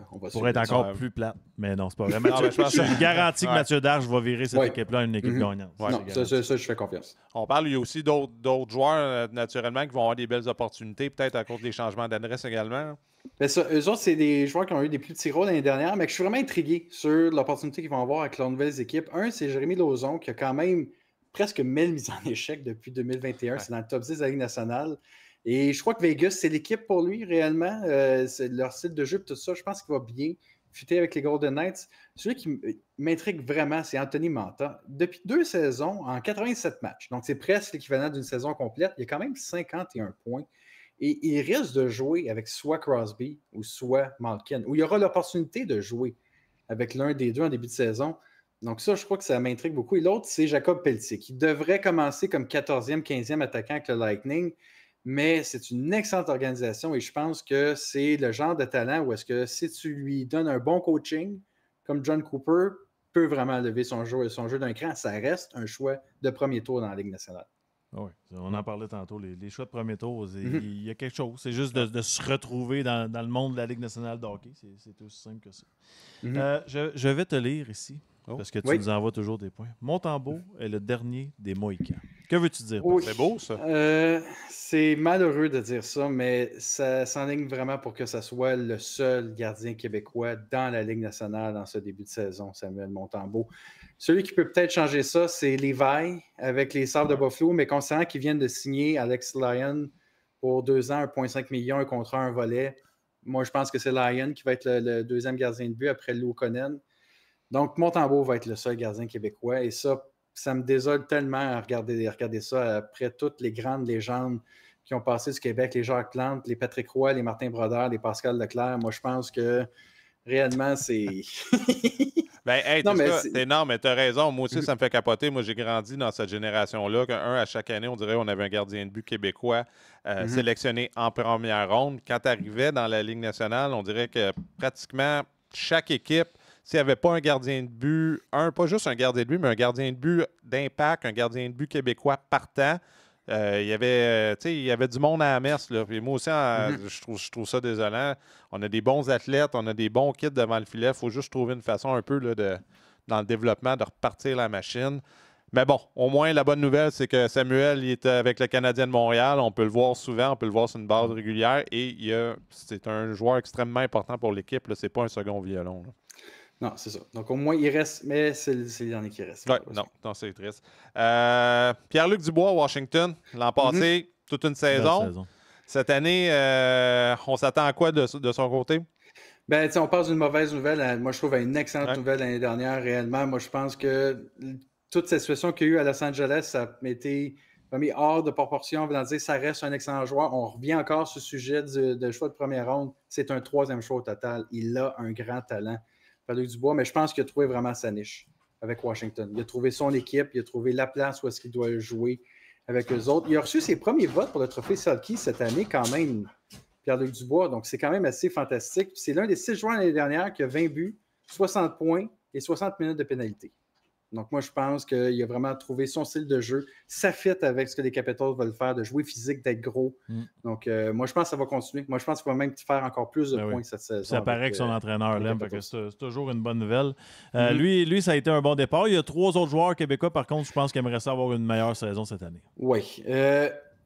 On va pour être encore plus plate. Mais non, c'est pas vrai. Je garantis que Mathieu Darche va virer cette équipe-là à une équipe gagnante. Non, ça, je fais confiance. On parle, il y a aussi d'autres joueurs, naturellement, qui vont avoir des belles opportunités, peut-être à cause des changements d'adresse également. Eux autres, c'est des joueurs qui ont eu des plus petits rôles l'année dernière, mais je suis vraiment intrigué sur l'opportunité qu'ils vont avoir avec leurs nouvelles équipes. Un, c'est Jérémy Lauzon, qui a quand même presque 1000 mises en échec depuis 2021. C'est dans le top 10 de la Ligue nationale. Et je crois que Vegas, c'est l'équipe pour lui, réellement. C'est leur style de jeu et tout ça. Je pense qu'il va bien fitter avec les Golden Knights. Celui qui m'intrigue vraiment, c'est Anthony Mantha. Depuis 2 saisons, en 87 matchs, donc c'est presque l'équivalent d'une saison complète, il y a quand même 51 points. Et il risque de jouer avec soit Crosby ou soit Malkin, où il y aura l'opportunité de jouer avec l'un des deux en début de saison. Donc ça, je crois que ça m'intrigue beaucoup. Et l'autre, c'est Jacob Pelletier, qui devrait commencer comme 14e, 15e attaquant avec le Lightning, mais c'est une excellente organisation et je pense que c'est le genre de talent où est-ce que si tu lui donnes un bon coaching, comme John Cooper, peut vraiment lever son jeu d'un cran. Ça reste un choix de premier tour dans la Ligue nationale. Oui, on en parlait tantôt, les choix de premier tour, il y a quelque chose. C'est juste de se retrouver dans le monde de la Ligue nationale de hockey. C'est aussi simple que ça. Je vais te lire ici, parce que tu nous envoies toujours des points. Montembeault est le dernier des Mohicans. Que veux-tu dire? Oui. C'est beau, ça. C'est malheureux de dire ça, mais ça s'enligne vraiment pour que ce soit le seul gardien québécois dans la Ligue nationale dans ce début de saison, Samuel Montembeault. Celui qui peut peut-être changer ça, c'est Levi avec les Sabres de Buffalo, mais considérant qu'ils viennent de signer Alex Lyon pour 2 ans, 1,5 million, un contrat, un volet, moi je pense que c'est Lyon qui va être le deuxième gardien de but après Lou Konen. Donc Montembeault va être le seul gardien québécois et ça me désole tellement à regarder ça après toutes les grandes légendes qui ont passé du Québec, les Jacques Plante, les Patrick Roy, les Martin Brodeur, les Pascal Leclerc. Moi, je pense que réellement, c'est... Non, mais t'as raison. Moi aussi, ça me fait capoter. Moi, j'ai grandi dans cette génération-là, à chaque année, on dirait qu'on avait un gardien de but québécois sélectionné en première ronde. Quand tu arrivais dans la Ligue nationale, on dirait que pratiquement chaque équipe, s'il n'y avait pas un gardien de but, pas juste un gardien de but, mais un gardien de but d'impact, un gardien de but québécois partant, il y avait du monde à la messe. Là. Puis moi aussi, je trouve ça désolant. On a des bons athlètes, on a des bons kits devant le filet. Il faut juste trouver une façon un peu là, dans le développement de repartir la machine. Mais bon, au moins, la bonne nouvelle, c'est que Samuel il est avec le Canadien de Montréal. On peut le voir souvent, on peut le voir sur une base régulière. Et c'est un joueur extrêmement important pour l'équipe. Ce n'est pas un second violon. Là. Non, c'est ça. Donc, au moins, il reste, mais c'est le dernier qui reste. Oui, non, c'est triste. Pierre-Luc Dubois, Washington, l'an passé, toute une saison. Cette année, on s'attend à quoi de son côté? Ben, on passe d'une mauvaise nouvelle. Moi, je trouve une excellente nouvelle l'année dernière, réellement. Moi, je pense que toute cette situation qu'il y a eu à Los Angeles, ça a été mis hors de proportion. On dire ça reste un excellent joueur. On revient encore sur le sujet de choix de première ronde. C'est un 3e choix au total. Il a un grand talent. Pierre-Luc Dubois, mais je pense qu'il a trouvé vraiment sa niche avec Washington. Il a trouvé son équipe, il a trouvé la place où est-ce qu'il doit jouer avec eux autres. Il a reçu ses premiers votes pour le trophée Selke cette année quand même, Pierre-Luc Dubois, donc c'est quand même assez fantastique. C'est l'un des 6 joueurs l'année dernière qui a 20 buts, 60 points et 60 minutes de pénalité. Donc moi, je pense qu'il a vraiment trouvé son style de jeu. Ça fit avec ce que les Capitals veulent faire, de jouer physique, d'être gros. Donc moi, je pense que ça va continuer. Moi, je pense qu'il va même faire encore plus de points cette saison. Ça paraît que son entraîneur l'aime, c'est toujours une bonne nouvelle. Lui, ça a été un bon départ. Il y a 3 autres joueurs québécois, par contre, je pense qu'il aimerait ça avoir une meilleure saison cette année. Oui.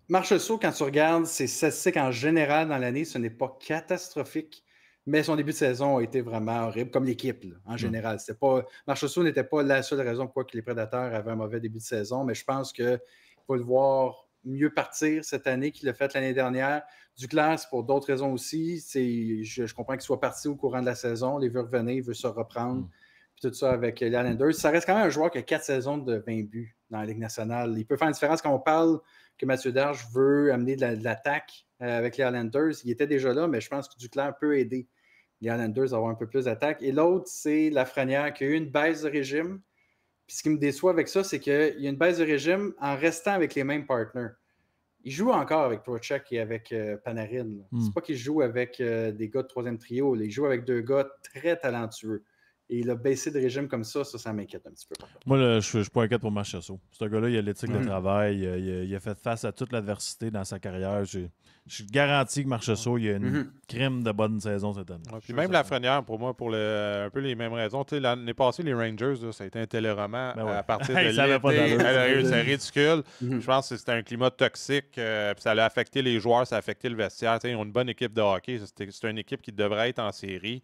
Marchessault, quand tu regardes ses statistiques en général dans l'année, ce n'est pas catastrophique. Mais son début de saison a été vraiment horrible, comme l'équipe, là, en général. Marchessault n'était pas la seule raison pourquoi les Prédateurs avaient un mauvais début de saison, mais je pense qu'il faut le voir mieux partir cette année qu'il l'a fait l'année dernière. Duclair, c'est pour d'autres raisons aussi. Je comprends qu'il soit parti au courant de la saison. Il veut revenir, il veut se reprendre. Puis tout ça avec les Islanders. Ça reste quand même un joueur qui a 4 saisons de 20 buts dans la Ligue nationale. Il peut faire une différence quand on parle que Mathieu Darche veut amener de l'attaque avec les Islanders. Il était déjà là, mais je pense que Duclair peut aider les Islanders à avoir un peu plus d'attaque. Et l'autre, c'est Lafrenière qui a eu une baisse de régime. Puis ce qui me déçoit avec ça, c'est qu'il y a une baisse de régime en restant avec les mêmes partners. Il joue encore avec Prochek et avec Panarin. C'est pas qu'il joue avec des gars de 3e trio. Il joue avec 2 gars très talentueux. Et il a baissé de régime comme ça m'inquiète un petit peu. Moi, là, je ne suis pas inquiète pour Marchessault. Ce gars-là, il a l'éthique de travail. Il a fait face à toute l'adversité dans sa carrière. Je suis garanti que Marchessault, il a une crème de bonne saison cette année. Puis même Lafrenière, pour moi, pour un peu les mêmes raisons. L'année passée, les Rangers, là, ça a été un téléroman à partir de l'été. C'est ridicule. Je pense que c'était un climat toxique. Puis ça a affecté les joueurs, ça a affecté le vestiaire. Ils ont une bonne équipe de hockey. C'est une équipe qui devrait être en série.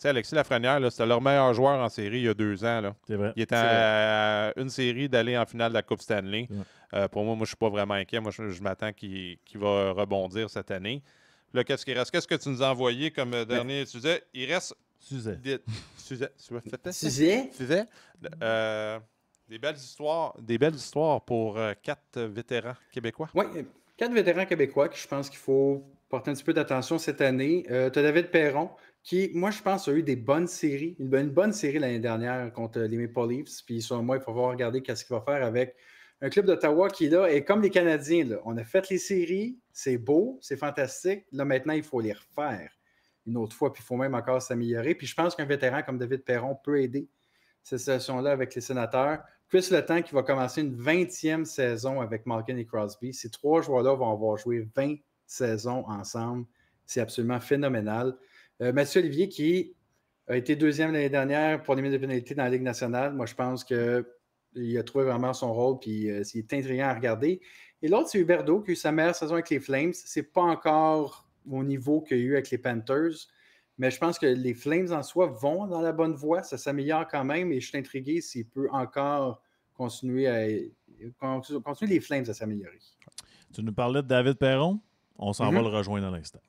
Alexis Lafrenière, c'était leur meilleur joueur en série il y a 2 ans. Là. C'est vrai. Il était à une série d'aller en finale de la Coupe Stanley. Pour moi, je ne suis pas vraiment inquiet. Moi, je m'attends qu'il va rebondir cette année. Là, qu'est-ce qui reste? Qu'est-ce que tu nous as envoyé comme dernier? Tu disais, il reste Suzet. Suzet? Des belles histoires pour 4 vétérans québécois. Oui, 4 vétérans québécois que je pense qu'il faut porter un petit peu d'attention cette année. Tu as David Perron, qui, moi, je pense, a eu des bonnes séries, une bonne série l'année dernière contre les Maple Leafs. Puis, selon moi, il faut voir regarder qu'est-ce qu'il va faire avec un club d'Ottawa qui est là. Et comme les Canadiens, là, on a fait les séries, c'est beau, c'est fantastique. Là, maintenant, il faut les refaire une autre fois. Puis, il faut même encore s'améliorer. Puis, je pense qu'un vétéran comme David Perron peut aider cette situation-là avec les Sénateurs. Chris Letang qui va commencer une 20e saison avec Malkin et Crosby. Ces 3 joueurs-là vont avoir joué 20 saisons ensemble. C'est absolument phénoménal. Mathieu Olivier qui a été 2e l'année dernière pour les minutes de pénalité dans la Ligue nationale. Moi, je pense qu'il a trouvé vraiment son rôle puis il est intriguant à regarder. Et l'autre, c'est Huberdeau qui a eu sa meilleure saison avec les Flames. Ce n'est pas encore au niveau qu'il y a eu avec les Panthers. Mais je pense que les Flames en soi vont dans la bonne voie. Ça s'améliore quand même et je suis intrigué s'il peut encore continuer les Flames à s'améliorer. Tu nous parlais de David Perron. On s'en va Mm-hmm. le rejoindre à l'instant.